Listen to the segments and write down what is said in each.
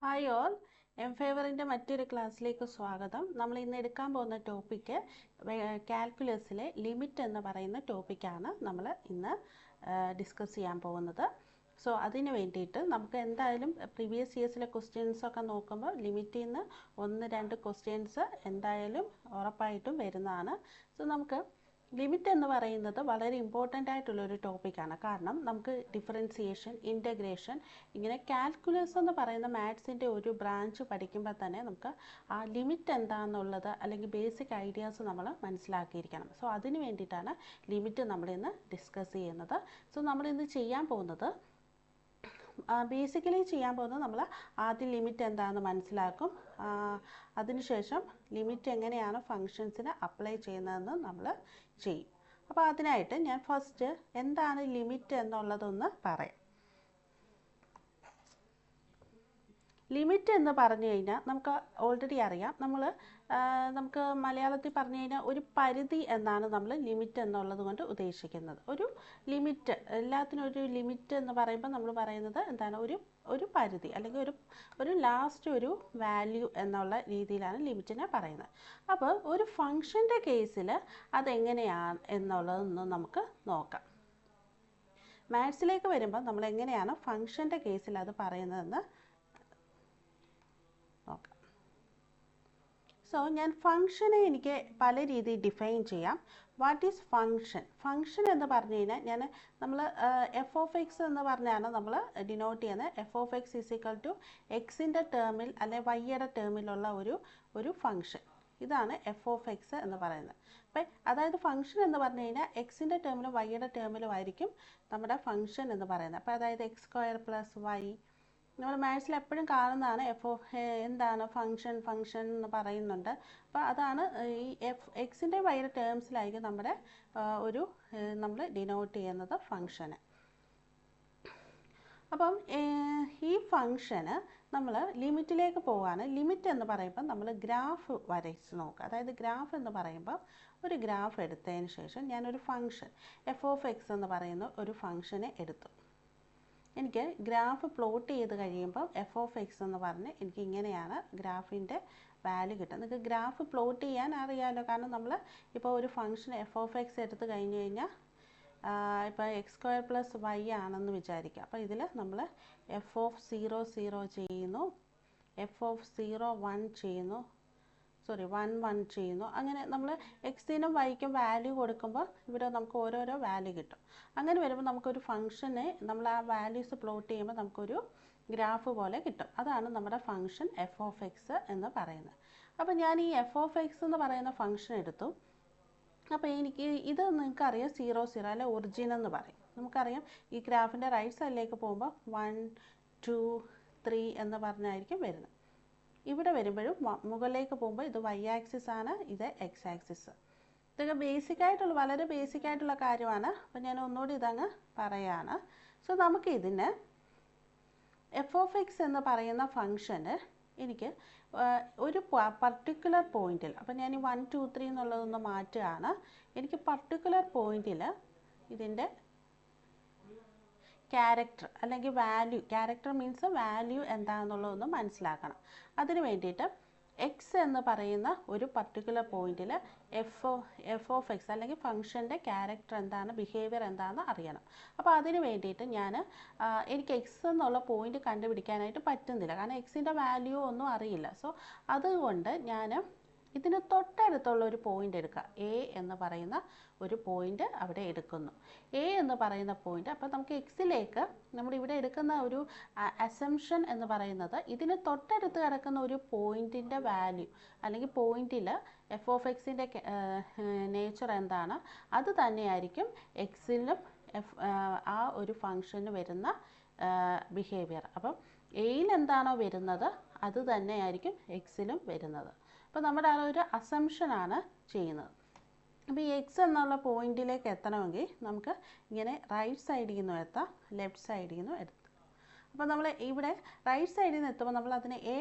Hi all, M ഫേവറിൻ്റെ മറ്റൊരു ക്ലാസ്സിലേക്ക് സ്വാഗതം. നമ്മൾ ഇന്ന് എടുക്കാൻ പോകുന്ന ടോപ്പിക്ക് കാൽക്കുലസിലെ ലിമിറ്റ് എന്ന് പറയുന്ന ടോപ്പിക്കാണ് നമ്മൾ ഇന്ന് ഡിസ്കസ് ചെയ്യാൻ പോകുന്നത്. സോ അതിന് വേണ്ടിയിട്ട് നമുക്ക് എന്തായാലും പ്രീവിയസ് ഇയേഴ്സിലെ ക്വസ്റ്റ്യൻസൊക്കെ നോക്കുമ്പോൾ ലിമിറ്റിൽ നിന്ന് 1-2 ക്വസ്റ്റ്യൻസ് എന്തായാലും ഉറപ്പായിട്ടും വരുന്നതാണ്. സോ നമുക്ക് ലിമിറ്റ് എന്ന് പറയുന്നത് വളരെ ഇമ്പോർട്ടൻ്റ് ആയിട്ടുള്ളൊരു ടോപ്പിക്കാണ്. കാരണം നമുക്ക് ഡിഫറൻസിയേഷൻ, ഇൻ്റഗ്രേഷൻ, ഇങ്ങനെ കാൽക്കുലസ് എന്ന് പറയുന്ന മാത്സിൻ്റെ ഒരു ബ്രാഞ്ച് പഠിക്കുമ്പോൾ തന്നെ നമുക്ക് ആ ലിമിറ്റ് എന്താണെന്നുള്ളത് അല്ലെങ്കിൽ ബേസിക് ഐഡിയാസ് നമ്മൾ മനസ്സിലാക്കിയിരിക്കണം. സോ അതിന് വേണ്ടിയിട്ടാണ് ലിമിറ്റ് നമ്മളിന്ന് ഡിസ്കസ് ചെയ്യുന്നത്. സോ നമ്മളിന്ന് ചെയ്യാൻ പോകുന്നത് ബേസിക്കലി ചെയ്യാൻ പോകുന്നത് നമ്മൾ ആദ്യം ലിമിറ്റ് എന്താണെന്ന് മനസ്സിലാക്കും. അതിനുശേഷം ലിമിറ്റ് എങ്ങനെയാണ് ഫങ്ഷൻസിന് അപ്ലൈ ചെയ്യുന്നതെന്ന് നമ്മൾ ചെയ്യും. അപ്പോൾ അതിനായിട്ട് ഞാൻ ഫസ്റ്റ് എന്താണ് ലിമിറ്റ് എന്നുള്ളതൊന്ന് പറയാം. ലിമിറ്റ് എന്ന് പറഞ്ഞു കഴിഞ്ഞാൽ നമുക്ക് ഓൾറെഡി അറിയാം. നമുക്ക് മലയാളത്തിൽ പറഞ്ഞു കഴിഞ്ഞാൽ ഒരു പരിധി എന്നാണ് നമ്മൾ ലിമിറ്റ് എന്നുള്ളത് കൊണ്ട് ഉദ്ദേശിക്കുന്നത്. ഒരു ലിമിറ്റ്, എല്ലാത്തിനും ഒരു ലിമിറ്റ് എന്ന് പറയുമ്പോൾ നമ്മൾ പറയുന്നത് എന്താണ്, ഒരു പരിധി അല്ലെങ്കിൽ ഒരു ലാസ്റ്റ് ഒരു വാല്യൂ എന്നുള്ള രീതിയിലാണ് ലിമിറ്റിനെ പറയുന്നത്. അപ്പോൾ ഒരു ഫങ്ഷൻ്റെ കേസിൽ അതെങ്ങനെയാണ് എന്നുള്ളതൊന്ന് നമുക്ക് നോക്കാം. മാത്സിലേക്ക് വരുമ്പോൾ നമ്മൾ എങ്ങനെയാണ് ഫങ്ഷൻ്റെ കേസിൽ അത് പറയുന്നതെന്ന് നോക്കാം. സോ ഞാൻ ഫങ്ഷനെ എനിക്ക് പല രീതിയിൽ ഡിഫൈൻ ചെയ്യാം. What is function? ഫങ്ഷൻ എന്ന് പറഞ്ഞു കഴിഞ്ഞാൽ നമ്മൾ എഫ് ഓഫ് എക്സ് എന്ന് പറഞ്ഞാണ് നമ്മൾ ഡിനോട്ട് ചെയ്യുന്നത്. F of x is equal to എക്സിൻ്റെ ടേമിൽ അല്ലെ വൈയുടെ ടേമിലുള്ള ഒരു ഫങ്ഷൻ. ഇതാണ് എഫ് ഓഫ് എക്സ് എന്ന് പറയുന്നത്. അപ്പം അതായത് ഫങ്ഷൻ എന്ന് പറഞ്ഞു കഴിഞ്ഞാൽ എക്സിൻ്റെ ടേമിലും വൈയുടെ ടേമിലും ആയിരിക്കും നമ്മുടെ ഫങ്ഷൻ എന്ന് പറയുന്നത്. അപ്പോൾ അതായത് എക്സ് സ്ക്വയർ പ്ലസ് വൈ, നമ്മൾ മാത്സിൽ എപ്പോഴും കാണുന്നതാണ്. എന്താണ് ഫങ്ഷൻ എന്ന് പറയുന്നുണ്ട്. അപ്പോൾ അതാണ് ഈ എക്സിൻ്റെ വൈയുടെ ടേംസിലായിരിക്കും നമ്മൾ ഡിനോട്ട് ചെയ്യുന്നത് ഫങ്ഷന്. അപ്പം ഈ ഫങ്ഷന് നമ്മൾ ലിമിറ്റിലേക്ക് പോവുകയാണ്. ലിമിറ്റ് എന്ന് പറയുമ്പോൾ നമ്മൾ ഗ്രാഫ് വരച്ച് നോക്കുക. അതായത് ഗ്രാഫ് എന്ന് പറയുമ്പോൾ ഒരു ഗ്രാഫ് എടുത്തതിന് ശേഷം ഞാനൊരു ഫങ്ഷൻ എഫ് ഓഫ് എക്സ് എന്ന് പറയുന്ന ഒരു ഫങ്ഷനെ എടുത്തു. എനിക്ക് ഗ്രാഫ് പ്ലോട്ട് ചെയ്ത് കഴിയുമ്പോൾ എഫ് ഓഫ് എക്സ് എന്ന് പറഞ്ഞ് എനിക്ക് ഇങ്ങനെയാണ് ഗ്രാഫിൻ്റെ വാല്യൂ കിട്ടുക. നിങ്ങൾക്ക് ഗ്രാഫ് പ്ലോട്ട് ചെയ്യാൻ അറിയാമല്ലോ. കാരണം നമ്മൾ ഇപ്പോൾ ഒരു ഫംഗ്ഷൻ എഫ് ഓഫ് എക്സ് എടുത്ത് കഴിഞ്ഞ് കഴിഞ്ഞാൽ ഇപ്പോൾ എക്സ് സ്ക്വയർ പ്ലസ് വൈ ആണെന്ന് വിചാരിക്കുക. അപ്പോൾ ഇതിൽ നമ്മൾ എഫ് ഓഫ് 0 ചെയ്യുന്നു, എഫ് ഓഫ് 1 ചെയ്യുന്നു, 1 ചെയ്യുന്നു. അങ്ങനെ നമ്മൾ എക്സിനും വൈക്കും വാല്യൂ കൊടുക്കുമ്പോൾ ഇവിടെ നമുക്ക് ഓരോരോ വാല്യൂ കിട്ടും. അങ്ങനെ വരുമ്പോൾ നമുക്കൊരു ഫംഗ്ഷനെ നമ്മൾ ആ വാല്യൂസ് പ്ലോട്ട് ചെയ്യുമ്പോൾ നമുക്കൊരു ഗ്രാഫ് പോലെ കിട്ടും. അതാണ് നമ്മുടെ ഫംഗ്ഷൻ എഫ് ഓഫ് എക്സ് എന്ന് പറയുന്നത്. അപ്പോൾ ഞാൻ ഈ എഫ് ഓഫ് എക്സ് എന്ന് പറയുന്ന ഫംഗ്ഷൻ എടുത്തു. അപ്പോൾ എനിക്ക് ഇത് നിങ്ങൾക്കറിയാം 0 അല്ലെ ഒറിജിൻ എന്ന് പറയും. നമുക്കറിയാം ഈ ഗ്രാഫിൻ്റെ റൈറ്റ് സൈഡിലേക്ക് പോകുമ്പോൾ 1 2 3 എന്ന് പറഞ്ഞായിരിക്കും വരുന്നത്. ഇവിടെ വരുമ്പോഴും മുകളിലേക്ക് പോകുമ്പോൾ ഇത് വൈ ആക്സിസ് ആണ്, ഇത് എക്സ് ആക്സിസ്. ഇതൊക്കെ വളരെ ബേസിക് ആയിട്ടുള്ള കാര്യമാണ്. അപ്പോൾ ഞാൻ ഒന്നുകൂടി ഇതങ്ങ് പറയാണ്. സോ നമുക്ക് ഇതിന് എഫ് ഓഫ് എക്സ് എന്ന് പറയുന്ന ഫംഗ്ഷന് എനിക്ക് ഒരു പർട്ടിക്കുലർ പോയിന്റിൽ, അപ്പോൾ ഞാൻ ഈ 1 2 3 എന്നുള്ളതൊന്ന് മാറ്റുകയാണ്. എനിക്ക് പർട്ടിക്കുലർ പോയിന്റിൽ ഇതിൻ്റെ ക്യാരക്ടർ അല്ലെങ്കിൽ വാല്യൂ, ക്യാരക്ടർ മീൻസ് വാല്യൂ എന്താണെന്നുള്ളതൊന്ന് മനസ്സിലാക്കണം. അതിന് വേണ്ടിയിട്ട് എക്സ് എന്ന് പറയുന്ന ഒരു പർട്ടിക്കുലർ പോയിന്റിൽ എഫ് ഓഫ് എക്സ് അല്ലെങ്കിൽ ഫംഗ്ഷൻ്റെ ക്യാരക്ടർ എന്താണ്, ബിഹേവിയർ എന്താണെന്ന് അറിയണം. അപ്പോൾ അതിന് വേണ്ടിയിട്ട് എനിക്ക് എക്സ് എന്നുള്ള പോയിന്റ് കണ്ടുപിടിക്കാനായിട്ട് പറ്റുന്നില്ല. കാരണം എക്സിൻ്റെ വാല്യൂ ഒന്നും അറിയില്ല. സോ അതുകൊണ്ട് ഞാൻ ഇതിന് തൊട്ടടുത്തുള്ള ഒരു പോയിന്റ് എടുക്കുക. എ എന്ന് പറയുന്ന ഒരു പോയിന്റ് അവിടെ എടുക്കുന്നു. എ എന്ന് പറയുന്ന പോയിന്റ്, അപ്പോൾ നമുക്ക് എക്സിലേക്ക് നമ്മളിവിടെ എടുക്കുന്ന ഒരു അസംഷൻ എന്ന് പറയുന്നത് ഇതിന് തൊട്ടടുത്ത് കിടക്കുന്ന ഒരു പോയിന്റിൻ്റെ വാല്യൂ അല്ലെങ്കിൽ പോയിന്റിൽ എഫ് ഓഫ് എക്സിൻ്റെ നേച്ചർ എന്താണ് അത് തന്നെയായിരിക്കും എക്സിലും ആ ഒരു ഫംഗ്ഷന് വരുന്ന ബിഹേവിയർ. അപ്പം എയിൽ എന്താണോ വരുന്നത് അത് തന്നെയായിരിക്കും എക്സിലും വരുന്നത്. അപ്പോൾ നമ്മുടെ ആ ഒരു അസംഷനാണ് ചെയ്യുന്നത്. അപ്പോൾ ഈ എക്സ് എന്നുള്ള പോയിന്റിലേക്ക് എത്തണമെങ്കിൽ നമുക്ക് ഇങ്ങനെ റൈറ്റ് സൈഡിൽ നിന്നും എത്താം, ലെഫ്റ്റ് സൈഡിൽ നിന്നും എത്താം. അപ്പോൾ നമ്മൾ ഇവിടെ റൈറ്റ് സൈഡിൽ നിന്ന് എത്തുമ്പോൾ നമ്മൾ അതിനെ എ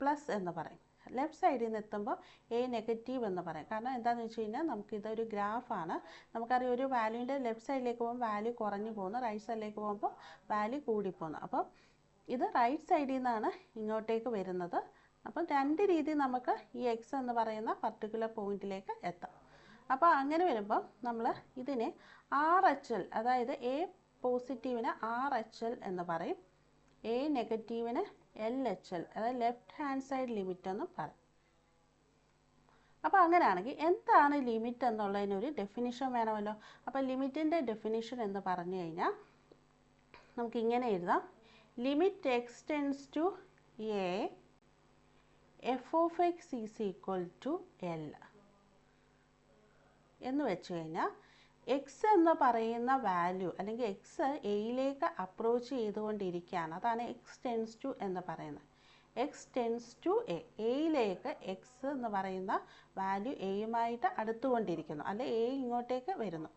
പ്ലസ് എന്ന് പറയും, ലെഫ്റ്റ് സൈഡിൽ നിന്ന് എത്തുമ്പോൾ എ നെഗറ്റീവ് എന്ന് പറയും. കാരണം എന്താണെന്ന് വെച്ച് കഴിഞ്ഞാൽ നമുക്കിതൊരു ഗ്രാഫാണ്. നമുക്കറിയാം ഒരു വാല്യൂവിൻ്റെ ലെഫ്റ്റ് സൈഡിലേക്ക് പോകുമ്പോൾ വാല്യൂ കുറഞ്ഞു പോകുന്നു, റൈറ്റ് സൈഡിലേക്ക് പോകുമ്പോൾ വാല്യൂ കൂടിപ്പോകുന്നു. അപ്പോൾ ഇത് റൈറ്റ് സൈഡിൽ നിന്നാണ് ഇങ്ങോട്ടേക്ക് വരുന്നത്. അപ്പം രണ്ട് രീതിയിൽ നമുക്ക് ഈ എക്സ് എന്ന് പറയുന്ന പർട്ടിക്കുലർ പോയിന്റിലേക്ക് എത്താം. അപ്പോൾ അങ്ങനെ വരുമ്പോൾ നമ്മൾ ഇതിനെ RHL, അതായത് എ പോസിറ്റീവിന് RHL എന്ന് പറയും, എ നെഗറ്റീവിന് LHL, അതായത് ലെഫ്റ്റ് ഹാൻഡ് സൈഡ് ലിമിറ്റ് എന്ന് പറയും. അപ്പോൾ അങ്ങനെയാണെങ്കിൽ എന്താണ് ലിമിറ്റ് എന്നുള്ളതിനൊരു ഡെഫിനിഷൻ വേണമല്ലോ. അപ്പോൾ ലിമിറ്റിൻ്റെ ഡെഫിനിഷൻ എന്ന് പറഞ്ഞു കഴിഞ്ഞാൽ നമുക്കിങ്ങനെ എഴുതാം: limit x tends to a f of x is equal to L എന്ന് വെച്ച് കഴിഞ്ഞാൽ എക്സ് എന്ന് പറയുന്ന വാല്യൂ അല്ലെങ്കിൽ എക്സ് എയിലേക്ക് അപ്രോച്ച് ചെയ്തുകൊണ്ടിരിക്കുകയാണ്. അതാണ് എക്സ് ടെൻസ് ടു എന്ന് പറയുന്നത്. എക്സ് ടെൻസ് ടു എയിലേക്ക് എക്സ് എന്ന് പറയുന്ന വാല്യൂ എയുമായിട്ട് അടുത്തുകൊണ്ടിരിക്കുന്നു, അല്ലെ എ ഇങ്ങോട്ടേക്ക് വരുന്നു.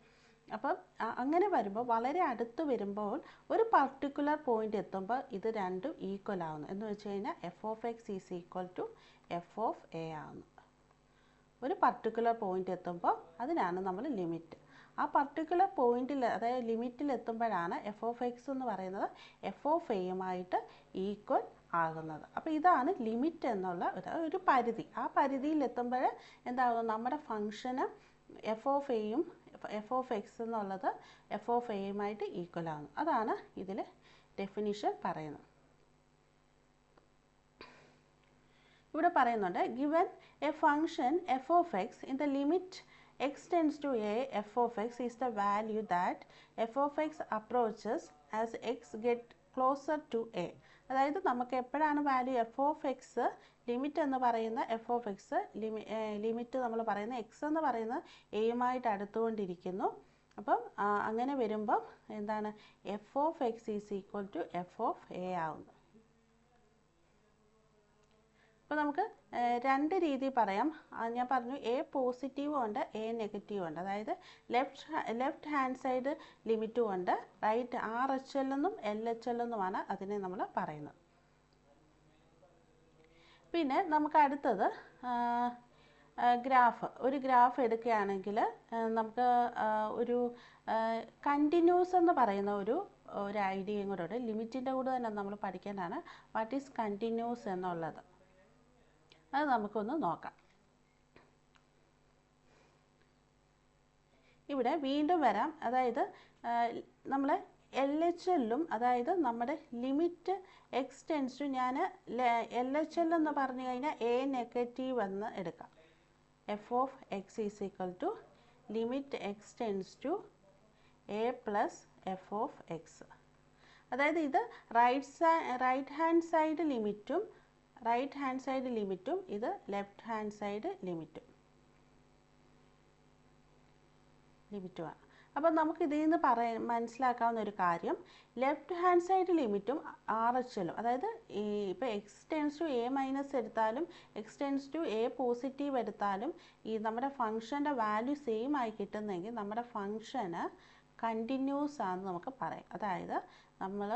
അപ്പം അങ്ങനെ വരുമ്പോൾ വളരെ അടുത്ത് വരുമ്പോൾ ഒരു പർട്ടിക്കുലർ പോയിന്റ് എത്തുമ്പോൾ ഇത് രണ്ടും ഈക്വൽ ആവുന്നു. എന്ന് വെച്ച് കഴിഞ്ഞാൽ f of x is equal to f of a ആവുന്നു. ഒരു പർട്ടിക്കുലർ പോയിന്റ് എത്തുമ്പോൾ അതിനാണ് നമ്മൾ ലിമിറ്റ്. ആ പർട്ടിക്കുലർ പോയിന്റിൽ, അതായത് ലിമിറ്റിൽ എത്തുമ്പോഴാണ് എഫ് ഓഫ് എക്സ് എന്ന് പറയുന്നത് എഫ് ഓഫ് എയുമായിട്ട് ഈക്വൽ ആകുന്നത്. അപ്പോൾ ഇതാണ് ലിമിറ്റ് എന്നുള്ള ഒരു പരിധി. ആ പരിധിയിൽ എത്തുമ്പോൾ എന്താകുന്നു, നമ്മുടെ ഫംഗ്ഷന് എഫ് ഓഫ് എയും എഫ് ഓഫ് എക്സ് എന്നുള്ളത് എഫ് ഓഫ് എയുമായിട്ട് ഈക്വൽ ആകുന്നു. അതാണ് ഇതിൽ ഡെഫിനിഷൻ പറയുന്നത്. ഇവിടെ പറയുന്നുണ്ട്, given A function F of X in the limit x tends to a, f of x is the value that f of x approaches as x get closer to a. അതായത് നമുക്ക് എപ്പോഴാണ് value F of X limit എന്ന് പറയുന്ന F of X limit നമ്മൾ പറയുന്ന X എന്ന് പറയുന്ന എയുമായിട്ട് അടുത്തുകൊണ്ടിരിക്കുന്നു. അപ്പം അങ്ങനെ വരുമ്പം എന്താണ്, f of x is equal to f of a ആവുന്നു. അപ്പോൾ നമുക്ക് രണ്ട് രീതി പറയാം. ഞാൻ പറഞ്ഞു എ പോസിറ്റീവും ഉണ്ട്, എ നെഗറ്റീവും ഉണ്ട്. അതായത് ലെഫ്റ്റ് ഹാൻഡ് സൈഡ് ലിമിറ്റും ഉണ്ട്, റൈറ്റ് RHL എന്നും LHL എന്നുമാണ് അതിനെ നമ്മൾ പറയുന്നത്. പിന്നെ നമുക്ക് അടുത്തത് ഒരു ഗ്രാഫ് എടുക്കുകയാണെങ്കിൽ നമുക്ക് ഒരു കണ്ടിന്യൂസ് എന്ന് പറയുന്ന ഒരു ഐഡിയയും കൂടെ ഉണ്ട്. ലിമിറ്റിൻ്റെ കൂടെ തന്നെ നമ്മൾ പഠിക്കാനാണ് വാട്ട് ഈസ് കണ്ടിന്യൂസ് എന്നുള്ളത്. അത് നമുക്കൊന്ന് നോക്കാം. ഇവിടെ വീണ്ടും വരാം. അതായത് നമ്മൾ LHLും, അതായത് നമ്മുടെ ലിമിറ്റ് എക്സ് ടെൻസ് ടു, ഞാൻ LHL എന്ന് പറഞ്ഞു കഴിഞ്ഞാൽ എ നെഗറ്റീവ് എന്ന് എടുക്കാം. F of x is equal to limit x tends to a plus f of x. അതായത് ഇത് റൈറ്റ് ഹാൻഡ് സൈഡ് ലിമിറ്റും ഇത് ലെഫ്റ്റ് ഹാൻഡ് സൈഡ് ലിമിറ്റുമാണ്. അപ്പം നമുക്ക് ഇതിൽ നിന്ന് മനസ്സിലാക്കാവുന്ന ഒരു കാര്യം, ലെഫ്റ്റ് ഹാൻഡ് സൈഡ് ലിമിറ്റും RHLും, അതായത് ഇപ്പോൾ x tends to a minus എടുത്താലും x tends to a positive എടുത്താലും ഈ നമ്മുടെ ഫംഗ്ഷൻ്റെ വാല്യൂ സെയിം ആയി കിട്ടുന്നെങ്കിൽ നമ്മുടെ ഫംഗ്ഷന് കണ്ടിന്യൂസ് ആണെന്ന് നമുക്ക് പറയാം. അതായത് നമ്മൾ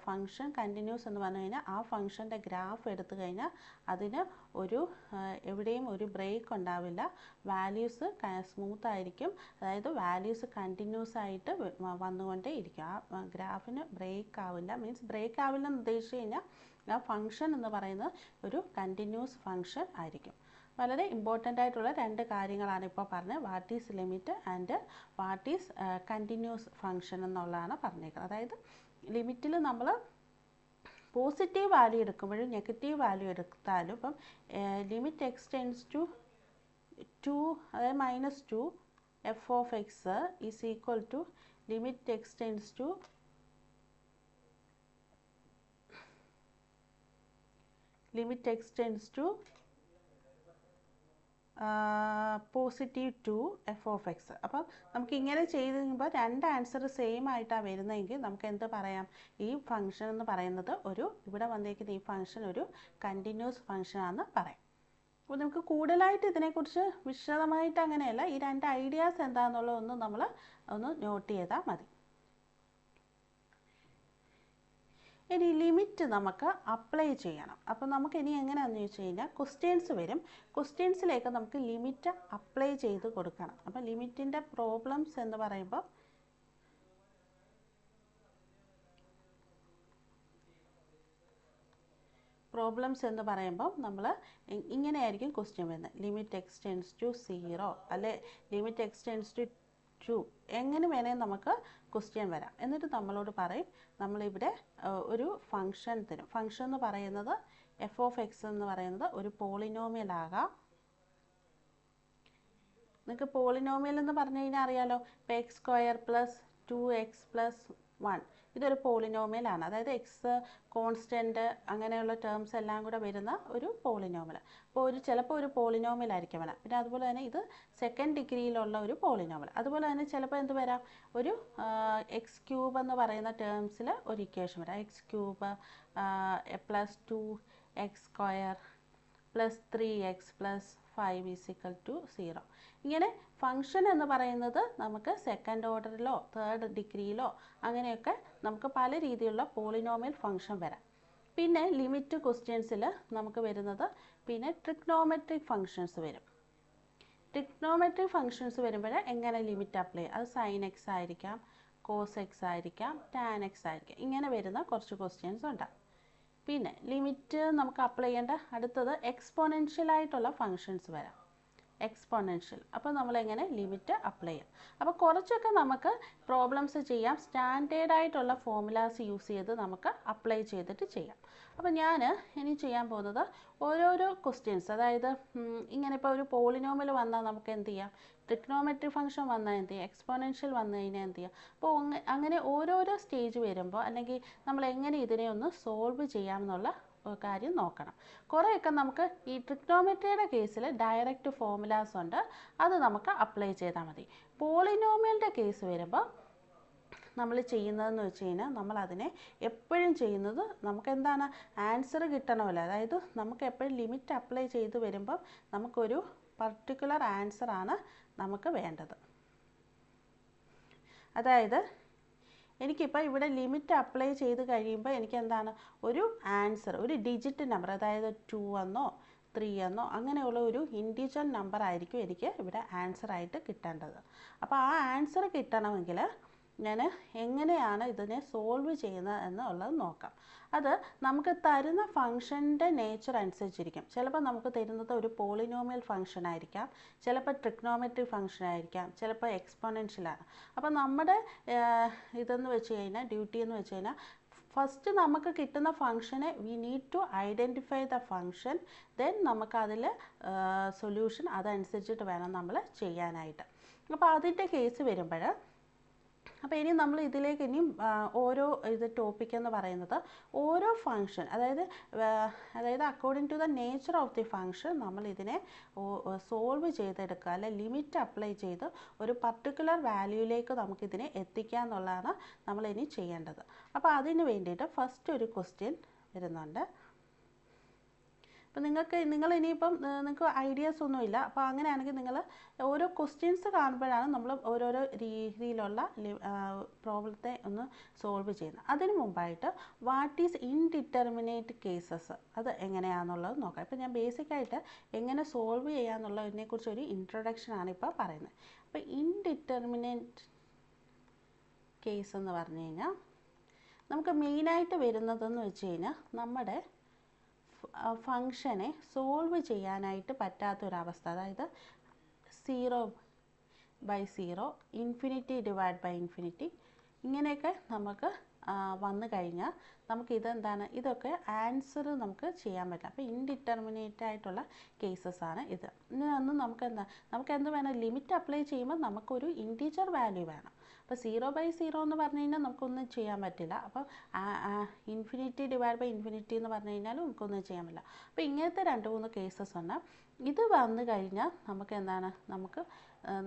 ഫംഗ്ഷൻ കണ്ടിന്യൂസ് എന്ന് പറഞ്ഞു കഴിഞ്ഞാൽ ആ ഫംഗ്ഷൻ്റെ ഗ്രാഫ് എടുത്തു കഴിഞ്ഞാൽ അതിന് എവിടെയും ഒരു ബ്രേക്ക് ഉണ്ടാവില്ല, വാല്യൂസ് സ്മൂത്ത് ആയിരിക്കും. അതായത് വാല്യൂസ് കണ്ടിന്യൂസ് ആയിട്ട് വന്നുകൊണ്ടേ ഇരിക്കും. ആ ഗ്രാഫിന് ബ്രേക്ക് ആവില്ല. ബ്രേക്ക് ആവില്ല എന്ന് ഉദ്ദേശിച്ച് കഴിഞ്ഞാൽ ആ ഫംഗ്ഷൻ എന്ന് പറയുന്നത് ഒരു കണ്ടിന്യൂസ് ഫംഗ്ഷൻ ആയിരിക്കും. വളരെ ഇമ്പോർട്ടൻ്റ് ആയിട്ടുള്ള രണ്ട് കാര്യങ്ങളാണ് ഇപ്പോൾ പറഞ്ഞത്. What is limit and what is continuous function എന്നുള്ളതാണ് പറഞ്ഞേക്കുന്നത്. അതായത് ലിമിറ്റിൽ നമ്മൾ പോസിറ്റീവ് വാല്യൂ എടുക്കുമ്പോഴും നെഗറ്റീവ് വാല്യൂ എടുത്താലും ഇപ്പം ലിമിറ്റ് എക്സ് ടെൻസ് ടു 2, അതായത് -2 f of x is equal to limit x tends to +2 f(x). അപ്പം നമുക്ക് ഇങ്ങനെ ചെയ്ത് കഴിയുമ്പോൾ രണ്ട് ആൻസർ സെയിം ആയിട്ടാണ് വരുന്നതെങ്കിൽ നമുക്ക് എന്ത് പറയാം, ഈ ഫംഗ്ഷൻ എന്ന് പറയുന്നത് ഇവിടെ വന്നിരിക്കുന്ന ഈ ഫംഗ്ഷൻ ഒരു കണ്ടിന്യൂസ് ഫംഗ്ഷൻ ആണെന്ന് പറയാം. അപ്പോൾ നമുക്ക് കൂടുതലായിട്ട് ഇതിനെക്കുറിച്ച് വിശദമായിട്ട് അങ്ങനെയല്ല, ഈ രണ്ട് ഐഡിയാസ് എന്താണെന്നുള്ളതൊന്ന് നമ്മൾ ഒന്ന് നോട്ട് ചെയ്താൽ മതി. ഇനി ലിമിറ്റ് നമുക്ക് അപ്ലൈ ചെയ്യണം. അപ്പോൾ നമുക്ക് ഇനി എങ്ങനെയാണെന്ന് ചോദിച്ചു കഴിഞ്ഞാൽ ക്വസ്റ്റ്യൻസ് വരും, ക്വസ്റ്റ്യൻസിലേക്ക് നമുക്ക് ലിമിറ്റ് അപ്ലൈ ചെയ്ത് കൊടുക്കണം. അപ്പോൾ ലിമിറ്റിൻ്റെ പ്രോബ്ലംസ് എന്ന് പറയുമ്പോൾ നമ്മൾ ഇങ്ങനെയായിരിക്കും ക്വസ്റ്റ്യൻ വരുന്നത്. ലിമിറ്റ് എക്സ് ടെൻസ് ടു 0 അല്ലെ ലിമിറ്റ് എക്സ് ടെൻസ് ടു 2 എങ്ങനെ വേണേൽ നമുക്ക് ക്വസ്റ്റ്യൻ വരാം. എന്നിട്ട് നമ്മളോട് പറയും നമ്മളിവിടെ ഒരു ഫംഗ്ഷൻ തരും. ഫംഗ്ഷൻ എന്ന് പറയുന്നത് f(x) എന്ന് പറയുന്നത് ഒരു പോളിനോമിയൽ ആകാം. നിങ്ങൾക്ക് പോളിനോമിയൽ എന്ന് പറഞ്ഞു കഴിഞ്ഞാൽ അറിയാലോ, ഇപ്പോൾ x² + 2x + 1 ഇതൊരു പോളിനോമിയലാണ്. അതായത് എക്സ് കോൺസ്റ്റൻറ്റ് അങ്ങനെയുള്ള ടേംസ് എല്ലാം കൂടെ വരുന്ന ഒരു പോളിനോമിയൽ. അപ്പോൾ ചിലപ്പോൾ ഒരു പോളിനോമിയൽ ആയിരിക്കും വരാം. പിന്നെ അതുപോലെ തന്നെ ഇത് സെക്കൻഡ് ഡിഗ്രിയിലുള്ള ഒരു പോളിനോമിയൽ. അതുപോലെ തന്നെ ചിലപ്പോൾ എന്ത് വരാം, ഒരു x³ എന്ന് പറയുന്ന ടേംസിൽ ഒരു ഇക്വേഷൻ വരാം. x³ + 2x² + 3x + 5 = 0. ഇങ്ങനെ ഫംഗ്ഷൻ എന്ന് പറയുന്നത് നമുക്ക് സെക്കൻഡ് ഓർഡറിലോ തേർഡ് ഡിഗ്രിയിലോ അങ്ങനെയൊക്കെ നമുക്ക് പല രീതിയിലുള്ള പോളിനോമിയൽ ഫംഗ്ഷൻ വരാം. പിന്നെ ലിമിറ്റ് ക്വസ്റ്റ്യൻസിൽ നമുക്ക് വരുന്നത് പിന്നെ ട്രിഗ്നോമെട്രിക് ഫംഗ്ഷൻസ് വരും. ട്രിഗ്നോമെട്രിക് ഫംഗ്ഷൻസ് വരുമ്പോൾ എങ്ങനെ ലിമിറ്റ് അപ്ലൈ ചെയ്യും, അത് sin x ആയിരിക്കാം, cos x ആയിരിക്കാം, tan x ആയിരിക്കാം. ഇങ്ങനെ വരുന്ന കുറച്ച് ക്വസ്റ്റ്യൻസ് ഉണ്ടാകും. പിന്നെ ലിമിറ്റ് നമുക്ക് അപ്ലൈ ചെയ്യേണ്ട അടുത്തത് എക്സ്പോണൻഷ്യൽ ആയിട്ടുള്ള ഫംഗ്ഷൻസ് വരാം. എക്സ്പോണൻഷ്യൽ അപ്പോൾ നമ്മളെങ്ങനെ ലിമിറ്റ് അപ്ലൈ ചെയ്യാം. അപ്പോൾ കുറച്ചൊക്കെ നമുക്ക് പ്രോബ്ലംസ് ചെയ്യാം, സ്റ്റാൻഡേർഡ് ആയിട്ടുള്ള ഫോർമുലാസ് യൂസ് ചെയ്ത് നമുക്ക് അപ്ലൈ ചെയ്തിട്ട് ചെയ്യാം. അപ്പോൾ ഞാൻ ഇനി ചെയ്യാൻ പോകുന്നത് ഓരോരോ ക്വസ്റ്റ്യൻസ്, അതായത് ഇങ്ങനെ ഇപ്പോൾ ഒരു പോളിനോമിയൽ വന്നാൽ നമുക്ക് എന്ത് ചെയ്യാം, ട്രിഗ്നോമെട്രിക് ഫംഗ്ഷൻ വന്നാൽ എന്ത് ചെയ്യാം, എക്സ്പോണൻഷ്യൽ വന്നു കഴിഞ്ഞാൽ എന്ത് ചെയ്യാം. അപ്പോൾ അങ്ങനെ ഓരോരോ സ്റ്റേജ് വരുമ്പോൾ അല്ലെങ്കിൽ നമ്മൾ എങ്ങനെ ഇതിനെ ഒന്ന് സോൾവ് ചെയ്യാമെന്നുള്ള കാര്യം നോക്കണം. കുറേയൊക്കെ നമുക്ക് ഈ ട്രിഗ്നോമെട്രിയുടെ കേസിൽ ഡയറക്റ്റ് ഫോർമുലാസ് ഉണ്ട്, അത് നമുക്ക് അപ്ലൈ ചെയ്താൽ മതി. പോളിനോമിയലിൻ്റെ കേസ് വരുമ്പോൾ നമ്മൾ ചെയ്യുന്നതെന്ന് വെച്ച് കഴിഞ്ഞാൽ നമ്മളതിനെ എപ്പോഴും ചെയ്യുന്നത് നമുക്ക് എന്താണ് ആൻസർ കിട്ടണമല്ലോ. അതായത് നമുക്ക് എപ്പോഴും ലിമിറ്റ് അപ്ലൈ ചെയ്ത് വരുമ്പോൾ നമുക്കൊരു പർട്ടിക്കുലർ ആൻസറാണ് നമുക്ക് വേണ്ടത്. അതായത് എനിക്കിപ്പോൾ ഇവിടെ ലിമിറ്റ് അപ്ലൈ ചെയ്ത് കഴിയുമ്പോൾ എനിക്ക് എന്താണ് ഒരു ആൻസർ, ഒരു ഡിജിറ്റ് നമ്പർ, അതായത് 2 എന്നോ 3 എന്നോ അങ്ങനെയുള്ള ഒരു ഇൻഡിവിജ്വൽ നമ്പർ ആയിരിക്കും എനിക്ക് ഇവിടെ ആൻസറായിട്ട് കിട്ടേണ്ടത്. അപ്പോൾ ആ ആൻസർ കിട്ടണമെങ്കിൽ ഞാൻ എങ്ങനെയാണ് ഇതിനെ സോൾവ് ചെയ്യുന്നത് എന്നുള്ളത് നോക്കാം. അത് നമുക്ക് തരുന്ന ഫംഗ്ഷൻ്റെ നേച്ചർ അനുസരിച്ചിരിക്കും. ചിലപ്പോൾ നമുക്ക് തരുന്നത് ഒരു പോളിനോമിയൽ ഫംഗ്ഷൻ ആയിരിക്കാം, ചിലപ്പോൾ ട്രിഗ്നോമെട്രിക് ഫംഗ്ഷൻ ആയിരിക്കാം, ചിലപ്പോൾ എക്സ്പോണൻഷ്യലാണ്. അപ്പോൾ നമ്മുടെ ഇതെന്ന് വെച്ച് കഴിഞ്ഞാൽ ഡ്യൂട്ടി എന്ന് വെച്ച് കഴിഞ്ഞാൽ ഫസ്റ്റ് നമുക്ക് കിട്ടുന്ന ഫംഗ്ഷനെ we need to identify the function, then നമുക്കതിൽ സൊല്യൂഷൻ അതനുസരിച്ചിട്ട് വേണം നമ്മൾ ചെയ്യാനായിട്ട്. അപ്പോൾ അതിൻ്റെ കേസ് വരുമ്പോൾ അപ്പോൾ ഇനി നമ്മൾ ഇതിലേക്ക് ഇനിയും ഓരോ ടോപ്പിക് എന്ന് പറയുന്നത് ഓരോ ഫംഗ്ഷൻ, അതായത് according to the nature of the function നമ്മൾ ഇതിനെ സോൾവ് ചെയ്തെടുക്കുക, അല്ലെ ലിമിറ്റ് അപ്ലൈ ചെയ്ത് ഒരു പർട്ടിക്കുലർ വാല്യൂയിലേക്ക് നമുക്കിതിനെ എത്തിക്കുക എന്നുള്ളതാണ് നമ്മളിനി ചെയ്യേണ്ടത്. അപ്പോൾ അതിന് വേണ്ടിയിട്ട് ഫസ്റ്റ് ഒരു ക്വസ്റ്റ്യൻ വരുന്നുണ്ട്. അപ്പോൾ നിങ്ങൾ ഇനിയിപ്പം നിങ്ങൾക്ക് ഐഡിയാസ് ഒന്നുമില്ല, അപ്പോൾ അങ്ങനെയാണെങ്കിൽ നിങ്ങൾ ഓരോ ക്വസ്റ്റ്യൻസ് കാണുമ്പോഴാണ് നമ്മൾ ഓരോരോ രീതിയിലുള്ള പ്രോബ്ലത്തെ ഒന്ന് സോൾവ് ചെയ്യുന്നത്. അതിന് മുമ്പായിട്ട് വാട്ട് ഈസ് ഇൻഡിറ്റർമിനേറ്റ് കേസസ് അത് എങ്ങനെയാണെന്നുള്ളത് നോക്കാം. ഇപ്പോൾ ഞാൻ ബേസിക്കായിട്ട് എങ്ങനെ സോൾവ് ചെയ്യാമെന്നുള്ളതിനെക്കുറിച്ച് ഒരു ഇൻട്രൊഡക്ഷനാണ് ഇപ്പോൾ പറയുന്നത്. അപ്പോൾ ഇൻഡിറ്റർമിനേറ്റ് കേസ് എന്ന് പറഞ്ഞു കഴിഞ്ഞാൽ നമുക്ക് മെയിനായിട്ട് വരുന്നതെന്ന് വെച്ച് കഴിഞ്ഞാൽ നമ്മുടെ ഫംഗ്ഷനെ സോൾവ് ചെയ്യാനായിട്ട് പറ്റാത്തൊരവസ്ഥ, അതായത് 0/0, ഇൻഫിനിറ്റി ഡിവൈഡ് ബൈ ഇൻഫിനിറ്റി, ഇങ്ങനെയൊക്കെ നമുക്ക് വന്നു കഴിഞ്ഞാൽ നമുക്കിതെന്താണ്, ഇതൊക്കെ ആൻസർ നമുക്ക് ചെയ്യാൻ പറ്റില്ല. അപ്പോൾ ഇൻഡിറ്റർമിനേറ്റ് ആയിട്ടുള്ള കേസസ് ആണ് ഇത്. ഇതിനൊന്നും നമുക്ക് എന്ത് വേണം, ലിമിറ്റ് അപ്ലൈ ചെയ്യുമ്പോൾ നമുക്കൊരു ഇൻറ്റീജർ വാല്യൂ വേണം. അപ്പോൾ 0/0 എന്ന് പറഞ്ഞു കഴിഞ്ഞാൽ നമുക്കൊന്നും ചെയ്യാൻ പറ്റില്ല. അപ്പോൾ ഇൻഫിനിറ്റി ഡിവൈഡ് ബൈ ഇൻഫിനിറ്റി എന്ന് പറഞ്ഞു കഴിഞ്ഞാൽ നമുക്കൊന്നും ചെയ്യാൻ പറ്റില്ല. അപ്പോൾ ഇങ്ങനത്തെ 2-3 കേസസ് ഉണ്ട്. ഇത് വന്നു കഴിഞ്ഞാൽ നമുക്ക് എന്താണ്,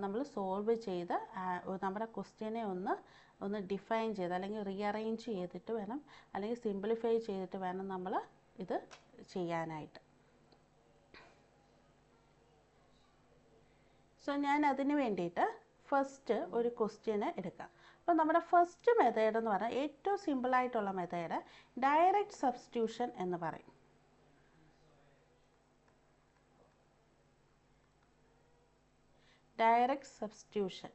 നമ്മൾ സോൾവ് ചെയ്ത് നമ്മുടെ ക്വസ്റ്റ്യനെ ഒന്ന് ഡിഫൈൻ ചെയ്ത് അല്ലെങ്കിൽ റീഅറേഞ്ച് ചെയ്തിട്ട് വേണം, അല്ലെങ്കിൽ സിംപ്ലിഫൈ ചെയ്തിട്ട് വേണം നമ്മൾ ഇത് ചെയ്യാനായിട്ട്. സോ ഞാൻ അതിന് വേണ്ടിയിട്ട് ഫസ്റ്റ് ഒരു ക്വസ്റ്റ്യന് എടുക്കാം. അപ്പോൾ നമ്മുടെ ഫസ്റ്റ് മെത്തേഡ് എന്ന് പറഞ്ഞാൽ ഏറ്റവും സിമ്പിളായിട്ടുള്ള മെത്തേഡ് ഡയറക്റ്റ് സബ്സ്റ്റിറ്റ്യൂഷൻ എന്ന് പറയും. Direct substitution.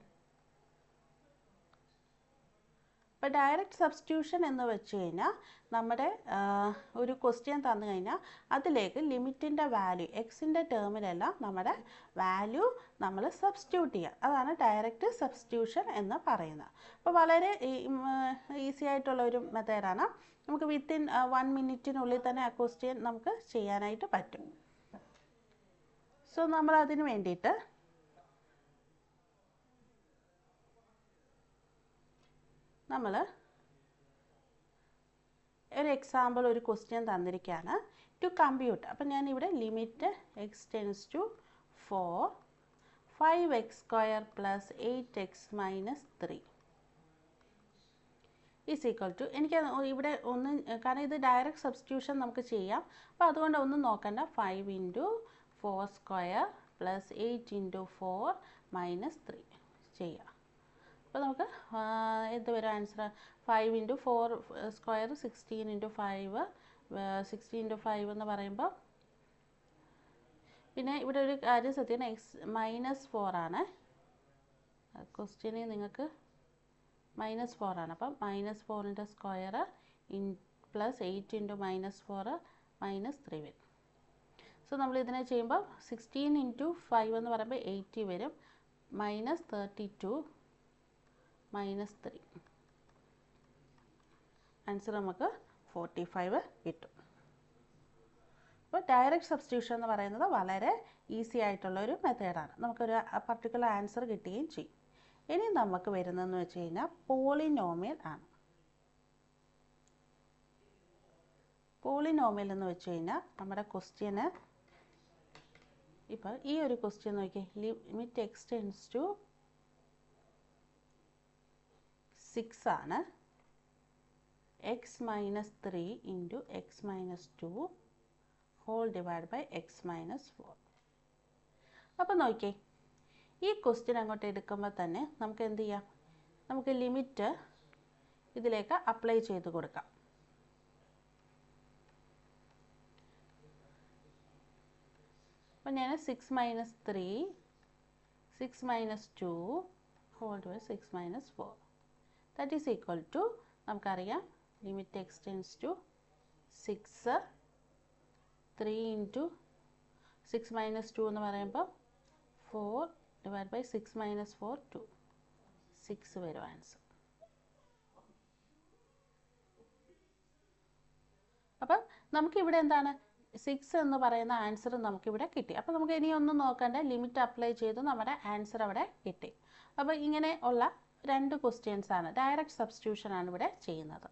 അപ്പോൾ ഡയറക്റ്റ് സബ്സ്റ്റിറ്റ്യൂഷൻ എന്ന് വെച്ച് കഴിഞ്ഞാൽ നമ്മുടെ ഒരു ക്വസ്റ്റ്യൻ തന്നു കഴിഞ്ഞാൽ അതിലേക്ക് ലിമിറ്റിൻ്റെ വാല്യൂ എക്സിൻ്റെ ടേമിലെല്ലാം നമ്മുടെ വാല്യൂ നമ്മൾ സബ്സ്റ്റിറ്റ്യൂട്ട് ചെയ്യുക. അതാണ് ഡയറക്റ്റ് സബ്സ്റ്റിറ്റ്യൂഷൻ എന്ന് പറയുന്നത്. അപ്പോൾ വളരെ ഈസി ആയിട്ടുള്ള ഒരു മെത്തേഡാണ്. നമുക്ക് വിത്തിൻ 1 മിനിറ്റിനുള്ളിൽ തന്നെ ആ ക്വസ്റ്റ്യൻ നമുക്ക് ചെയ്യാനായിട്ട് പറ്റും. സോ നമ്മൾ അതിന് വേണ്ടിയിട്ട് നമ്മൾ ഒരു എക്സാമ്പിൾ ഒരു ക്വസ്റ്റ്യൻ തന്നിരിക്കുകയാണ് ടു കമ്പ്യൂട്ട്. അപ്പം ഞാനിവിടെ limit x tends to 4 5x² + 8x - 3 is equal to, എനിക്ക് ഇവിടെ ഒന്ന്, കാരണം ഇത് ഡയറക്റ്റ് സബ്സ്റ്റിറ്റ്യൂഷൻ നമുക്ക് ചെയ്യാം. അപ്പോൾ അതുകൊണ്ട് ഒന്നും നോക്കണ്ട, 5 × 4² + 8 × 4 - 3 ചെയ്യാം. അപ്പോൾ നമുക്ക് എന്ത് വരും ആൻസർ? 5 × 4² 16 × 5 16 × 5 എന്ന് പറയുമ്പോൾ, പിന്നെ ഇവിടെ ഒരു കാര്യം ശ്രദ്ധിക്കണം, -4 ആണ് ക്വസ്റ്റ്യന്, നിങ്ങൾക്ക് -4 ആണ്. അപ്പം -4ൻ്റെ സ്ക്വയർ + 8 × -4 -3 വരും. സോ നമ്മൾ ഇതിനെ ചെയ്യുമ്പോൾ 16 × 5 എന്ന് പറയുമ്പോൾ 80 വരും, -32 -3 ആൻസർ നമുക്ക് 45 കിട്ടും. അപ്പോൾ ഡയറക്റ്റ് സബ്സ്റ്റിറ്റ്യൂഷൻ എന്ന് പറയുന്നത് വളരെ ഈസി ആയിട്ടുള്ള ഒരു മെത്തേഡാണ്. നമുക്കൊരു പർട്ടിക്കുലർ ആൻസർ കിട്ടുകയും ചെയ്യും. ഇനി നമുക്ക് വരുന്നതെന്ന് വെച്ച് കഴിഞ്ഞാൽ പോളിനോമിയൽ ആണ്. പോളിനോമിയൽ എന്ന് വെച്ച് കഴിഞ്ഞാൽ നമ്മുടെ ക്വസ്റ്റ്യന്, ഇപ്പോൾ ഈ ഒരു ക്വസ്റ്റ്യൻ നോക്കിയേ, ലിമിറ്റ് എക്സ് ടെൻസ് ടു 6 ആണ്, x - 3 × x - 2 whole divide by x - 4. അപ്പോൾ നോക്കിയേ, ഈ ക്വസ്റ്റ്യൻ അങ്ങോട്ട് എടുക്കുമ്പോൾ തന്നെ നമുക്ക് എന്ത് ചെയ്യാം, നമുക്ക് ലിമിറ്റ് ഇതിലേക്ക് അപ്ലൈ ചെയ്ത് കൊടുക്കാം. അപ്പോൾ ഞാൻ 6 - 3 6 - 2 whole divide 6 - 4 that is equal to, നമുക്കറിയാം ലിമിറ്റ് എക്സ് ടെൻസ് ടു 6 3 × 6 - 2 എന്ന് പറയുമ്പോൾ 4 ഡിവൈഡ് ബൈ 6 - 4 2 6 വരും ആൻസർ. അപ്പം നമുക്കിവിടെ എന്താണ്, 6 എന്ന് പറയുന്ന ആൻസർ നമുക്കിവിടെ കിട്ടി. അപ്പോൾ നമുക്ക് ഇനിയൊന്നും നോക്കണ്ട, ലിമിറ്റ് അപ്ലൈ ചെയ്ത് നമ്മുടെ ആൻസർ അവിടെ കിട്ടി. അപ്പോൾ ഇങ്ങനെ ഉള്ള 2 ക്വസ്റ്റ്യൻസ് ആണ്, ഡയറക്റ്റ് സബ്സ്റ്റിറ്റ്യൂഷൻ ആണ് ഇവിടെ ചെയ്യുന്നത്.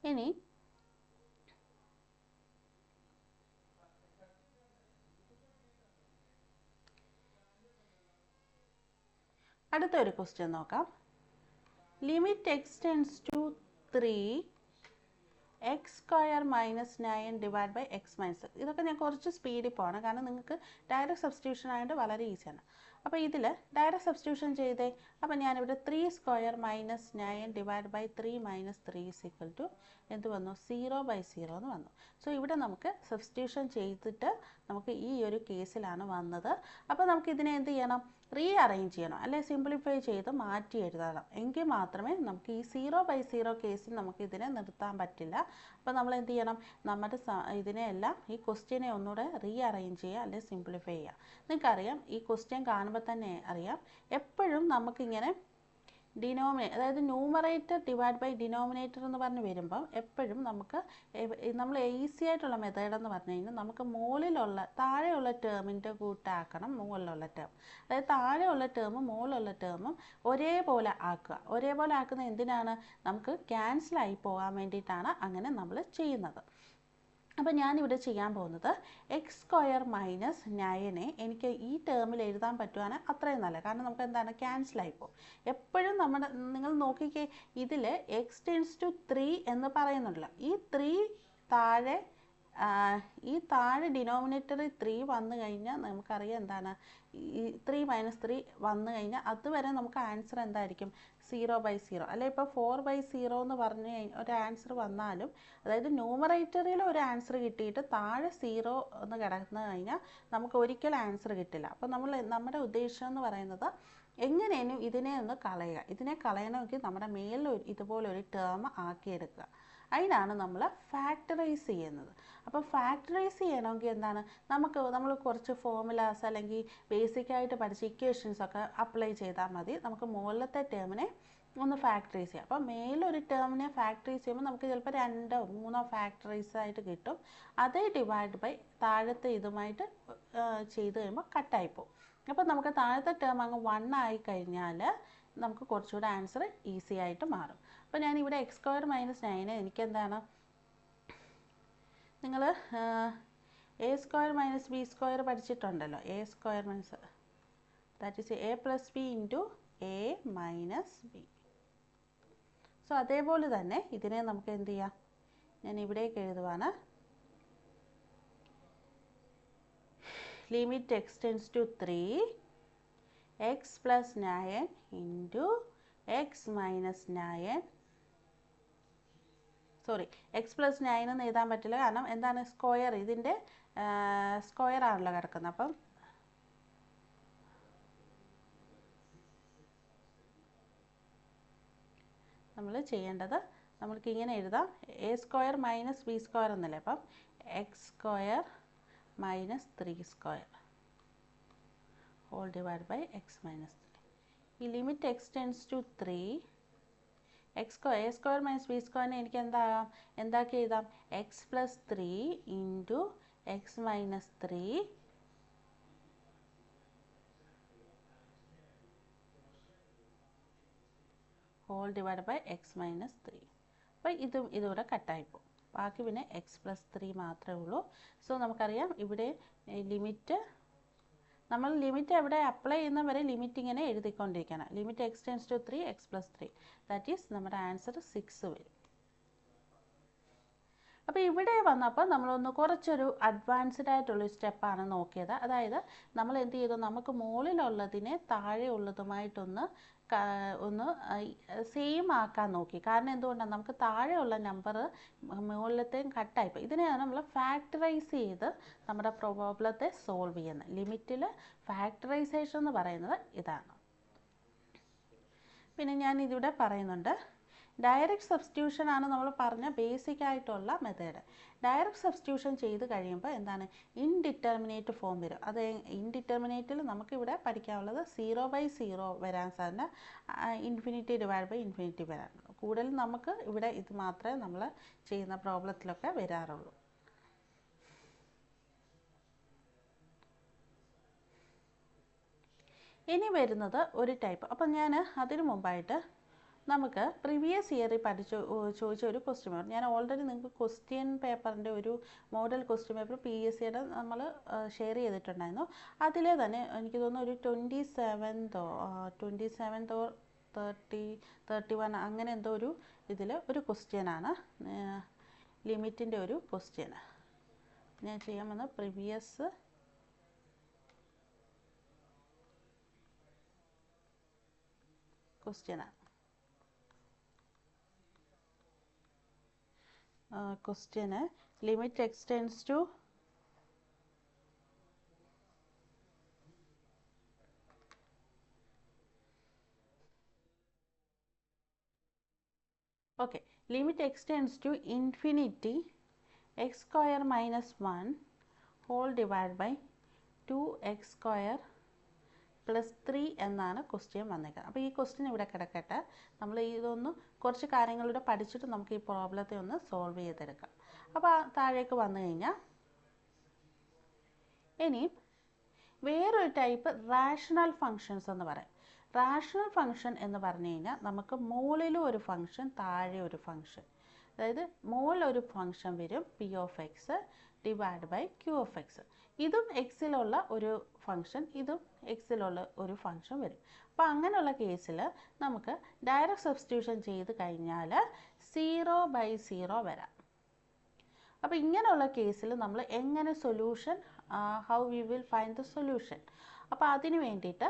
ഇനി അടുത്തൊരു ക്വസ്റ്റ്യൻ നോക്കാം. Limit x tends to 3 x² - 9 divide by x - 6. ഇതൊക്കെ ഞാൻ കുറച്ച് സ്പീഡിൽ പോകണം, കാരണം നിങ്ങൾക്ക് ഡയറക്റ്റ് സബ്സ്റ്റിറ്റ്യൂഷൻ ആയതുകൊണ്ട് വളരെ ഈസിയാണ്. അപ്പോൾ ഇതിൽ ഡയറക്റ്റ് സബ്സ്റ്റിറ്റ്യൂഷൻ ചെയ്തേ. അപ്പോൾ ഞാനിവിടെ 3² - 9 divide by 3 - 3 is equal to എന്ത് വന്നു, 0/0 എന്ന് വന്നു. സോ ഇവിടെ നമുക്ക് സബ്സ്റ്റിറ്റ്യൂഷൻ ചെയ്തിട്ട് നമുക്ക് ഈ ഒരു കേസിലാണ് വന്നത്. അപ്പോൾ നമുക്ക് ഇതിനെ എന്ത് ചെയ്യണം, റീഅറേഞ്ച് ചെയ്യണം, അല്ലെങ്കിൽ സിംപ്ലിഫൈ ചെയ്ത് മാറ്റി എഴുതണം. എങ്കിൽ മാത്രമേ നമുക്ക് ഈ 0/0 കേസിൽ നമുക്ക് ഇതിനെ നിർത്താൻ പറ്റില്ല. അപ്പോൾ നമ്മൾ എന്ത് ചെയ്യണം, നമ്മുടെ ഇതിനെയെല്ലാം ഈ ക്വസ്റ്റ്യനെ ഒന്നുകൂടെ റീഅറേഞ്ച് ചെയ്യുക, അല്ലെങ്കിൽ സിംപ്ലിഫൈ ചെയ്യുക. നിങ്ങൾക്കറിയാം, ഈ ക്വസ്റ്റ്യൻ കാണുമ്പോൾ തന്നെ അറിയാം, എപ്പോഴും നമുക്കിങ്ങനെ അതായത് ന്യൂമറേറ്റർ ഡിവൈഡ് ബൈ ഡിനോമിനേറ്റർ എന്ന് പറഞ്ഞ് വരുമ്പം എപ്പോഴും നമുക്ക് നമ്മൾ ഈസി ആയിട്ടുള്ള മെത്തേഡ് എന്ന് പറഞ്ഞു കഴിഞ്ഞാൽ നമുക്ക് താഴെയുള്ള ടേമിൻ്റെ കൂട്ടാക്കണം മുകളിലുള്ള ടേം. അതായത് താഴെയുള്ള ടേമും മുകളിലുള്ള ടേമും ഒരേപോലെ ആക്കുക. ഒരേപോലെ ആക്കുന്നത് എന്തിനാണ്, നമുക്ക് ക്യാൻസലായി പോകാൻ വേണ്ടിയിട്ടാണ് അങ്ങനെ നമ്മൾ ചെയ്യുന്നത്. അപ്പോൾ ഞാനിവിടെ ചെയ്യാൻ പോകുന്നത് എക്സ് സ്ക്വയർ മൈനസ് 9 എനിക്ക് ഈ ടേമിൽ എഴുതാൻ പറ്റുവാണെങ്കിൽ അത്രയും നല്ല, കാരണം നമുക്ക് എന്താണ് ക്യാൻസലായി പോകും. എപ്പോഴും നിങ്ങൾ നോക്കിക്കേ, ഇതിൽ എക്സ് ടെൻസ് ടു 3 എന്ന് പറയുന്നുണ്ടല്ലോ, ഈ 3 താഴെ ഡിനോമിനേറ്ററിൽ 3 വന്നു കഴിഞ്ഞാൽ നമുക്കറിയാം എന്താണ്, ഈ 3 - 3 വന്നു കഴിഞ്ഞാൽ അതുവരെ നമുക്ക് ആൻസർ എന്തായിരിക്കും, 0/0. അല്ലെ ഇപ്പോൾ 4/0 എന്ന് പറഞ്ഞ് ഒരു ആൻസർ വന്നാലും, അതായത് ന്യൂമറേറ്ററിൽ ഒരു ആൻസർ കിട്ടിയിട്ട് താഴെ 0 എന്ന് കിടന്നു കഴിഞ്ഞാൽ നമുക്ക് ഒരിക്കലും ആൻസർ കിട്ടില്ല. അപ്പോൾ നമ്മുടെ ഉദ്ദേശം എന്ന് പറയുന്നത് എങ്ങനെയും ഇതിനെ ഒന്ന് കളയുക. ഇതിനെ കളയണമെങ്കിൽ നമ്മുടെ മേലിൽ ഇതുപോലൊരു ടേം ആക്കിയെടുക്കുക. അതിനാണ് നമ്മൾ ഫാക്ടറൈസ് ചെയ്യുന്നത്. അപ്പോൾ ഫാക്ടറൈസ് ചെയ്യണമെങ്കിൽ എന്താണ്, നമ്മൾ കുറച്ച് ഫോർമുലാസ് അല്ലെങ്കിൽ ബേസിക്കായിട്ട് പഠിച്ച ഇക്വേഷൻസ് ഒക്കെ അപ്ലൈ ചെയ്താൽ മതി. നമുക്ക് മുകളിലത്തെ ടേമിനെ ഒന്ന് ഫാക്ടറൈസ് ചെയ്യാം. അപ്പോൾ മേലൊരു ടേമിനെ ഫാക്ടറൈസ് ചെയ്യുമ്പോൾ നമുക്ക് ചിലപ്പോൾ 2 or 3 ഫാക്ടറൈസ് ആയിട്ട് കിട്ടും. അതേ ഡിവൈഡ് ബൈ താഴത്തെ ഇതുമായിട്ട് ചെയ്ത് കഴിയുമ്പോൾ കട്ടായിപ്പോവും. അപ്പോൾ നമുക്ക് താഴത്തെ ടേം അങ്ങ് 1 ആയി കഴിഞ്ഞാൽ നമുക്ക് കുറച്ചുകൂടെ ആൻസർ ഈസി ആയിട്ട് മാറും. അപ്പോൾ ഞാനിവിടെ എക്സ് സ്ക്വയർ മൈനസ് 9 എനിക്കെന്താണ്, നിങ്ങൾ a square minus b square പഠിച്ചിട്ടുണ്ടല്ലോ. A square minus that is a plus b into a minus b. So അതേപോലെ തന്നെ ഇതിനെ നമുക്ക് എന്ത് ചെയ്യാം, ഞാൻ ഇവിടേക്ക് എഴുതുവാണ്. Limit x tends to 3 x plus 9 into x minus 9, sorry x plus 9 എന്ന് എഴുതാൻ പറ്റില്ല, കാരണം എന്താണ്, സ്ക്വയർ, ഇതിൻ്റെ സ്ക്വയർ ആണല്ലോ കിടക്കുന്നത്. അപ്പം നമ്മൾ ചെയ്യേണ്ടത്, നമ്മൾക്ക് ഇങ്ങനെ എഴുതാം, a square minus b square എന്നല്ലേ. അപ്പം x square minus 3 square whole divide by x minus 3. ഈ limit x tends to 3 a square minus b സ്ക്വയറിനെ എനിക്ക് എന്താക്കി എഴുതാം, x plus 3 into x minus 3 whole divide by x minus 3. അപ്പോൾ ഇതുകൂടെ കട്ടായിപ്പോവും. ബാക്കി പിന്നെ എക്സ് പ്ലസ് 3 മാത്രമേ ഉള്ളൂ. സോ നമുക്കറിയാം ഇവിടെ നമ്മൾ ലിമിറ്റ് എവിടെ അപ്ലൈ ചെയ്യുന്ന വരെ ലിമിറ്റ് ഇങ്ങനെ എഴുതിക്കൊണ്ടിരിക്കണം. Limit x tends to 3 x plus 3, that is നമ്മുടെ ആൻസർ 6 വരും. അപ്പോൾ ഇവിടെ വന്നപ്പോൾ നമ്മളൊന്ന് കുറച്ചൊരു അഡ്വാൻസ്ഡ് ആയിട്ടുള്ളൊരു സ്റ്റെപ്പാണ് നോക്കിയത്. അതായത് നമ്മൾ എന്ത് ചെയ്തു, നമുക്ക് മുകളിലുള്ളതിനെ താഴെ ഉള്ളതുമായിട്ടൊന്ന് സെയിം ആക്കാൻ നോക്കി. കാരണം എന്തുകൊണ്ടാണ്, നമുക്ക് താഴെയുള്ള നമ്പർ മുകളിലത്തെയും കട്ടായിപ്പോൾ. ഇതിനെയാണ് നമ്മൾ ഫാക്ടറൈസ് ചെയ്ത് നമ്മുടെ പ്രോബ്ലത്തെ സോൾവ് ചെയ്യുന്നത്. ലിമിറ്റിൽ ഫാക്ടറൈസേഷൻ എന്ന് പറയുന്നത് ഇതാണ്. പിന്നെ ഞാൻ ഇതിവിടെ പറയുന്നുണ്ട്, ഡയറക്റ്റ് സബ്സ്റ്റിറ്റ്യൂഷൻ ആണ് നമ്മൾ പറഞ്ഞ ബേസിക് ആയിട്ടുള്ള മെത്തേഡ്. ഡയറക്റ്റ് സബ്സ്റ്റിറ്റ്യൂഷൻ ചെയ്ത് കഴിയുമ്പോൾ എന്താണ്, ഇൻഡിറ്റർമിനേറ്റ് ഫോം വരും. അത് ഇൻഡിറ്റർമിനേറ്റിൽ നമുക്കിവിടെ പഠിക്കാനുള്ളത് 0/0 വരാൻ സാധ്യത, ഇൻഫിനിറ്റി ഡിവൈഡ് ബൈ ഇൻഫിനിറ്റി വരാൻ. കൂടുതലും നമുക്ക് ഇവിടെ ഇത് മാത്രമേ നമ്മൾ ചെയ്യുന്ന പ്രോബ്ലത്തിലൊക്കെ വരാറുള്ളൂ. ഇനി വരുന്നത് ഒരു ടൈപ്പ്. അപ്പം ഞാൻ അതിനു മുമ്പായിട്ട് നമുക്ക് പ്രീവിയസ് ഇയറിൽ ചോദിച്ച ഒരു ക്വസ്റ്റ്യൻ പേപ്പർ, ഞാൻ ഓൾറെഡി നിങ്ങൾക്ക് ക്വസ്റ്റ്യൻ പേപ്പറിൻ്റെ ഒരു മോഡൽ ക്വസ്റ്റ്യൻ പേപ്പർ PSCയുടെ നമ്മൾ ഷെയർ ചെയ്തിട്ടുണ്ടായിരുന്നു. അതിലെ തന്നെ എനിക്ക് തോന്നുന്നു ഒരു 27th or 31 അങ്ങനെ എന്തോ ഒരു ഇതിൽ ഒരു ക്വസ്റ്റ്യനാണ്, ലിമിറ്റിൻ്റെ ഒരു ക്വസ്റ്റ്യൻ ഞാൻ ചെയ്യാൻ വന്ന പ്രീവിയസ് ക്വസ്റ്റ്യനാണ്. ക്വസ്റ്റ്യന് limit x tends to limit x tends to infinity x square minus 1 whole divided by 2x square plus 3 എന്നാണ് ക്വസ്റ്റ്യൻ വന്നേക്കുന്നത്. അപ്പോൾ ഈ ക്വസ്റ്റ്യൻ ഇവിടെ കിടക്കട്ടെ. നമ്മൾ ഇതൊന്ന് കുറച്ച് കാര്യങ്ങളിലൂടെ പഠിച്ചിട്ട് നമുക്ക് ഈ പ്രോബ്ലത്തെ ഒന്ന് സോൾവ് ചെയ്തെടുക്കാം. അപ്പോൾ താഴേക്ക് വന്നു കഴിഞ്ഞാൽ ഇനി വേറൊരു ടൈപ്പ് റാഷണൽ ഫങ്ഷൻസ് എന്ന് പറയും. റാഷണൽ ഫങ്ഷൻ എന്ന് പറഞ്ഞു കഴിഞ്ഞാൽ നമുക്ക് മുകളിലും ഒരു ഫങ്ഷൻ താഴെ ഒരു ഫങ്ഷൻ. അതായത് മുകളിലൊരു ഫംഗ്ഷൻ വരും p of x divide by q of x. ഇതും എക്സിലുള്ള ഒരു ഫംഗ്ഷൻ, ഇതും എക്സിലുള്ള ഒരു ഫംഗ്ഷൻ വരും. അപ്പോൾ അങ്ങനെയുള്ള കേസിൽ നമുക്ക് ഡയറക്റ്റ് സബ്സ്റ്റിറ്റ്യൂഷൻ ചെയ്ത് കഴിഞ്ഞാൽ 0/0 വരാം. അപ്പോൾ ഇങ്ങനെയുള്ള കേസിൽ നമ്മൾ എങ്ങനെ solution, how we will find the solution. അപ്പോൾ അതിന് വേണ്ടിയിട്ട്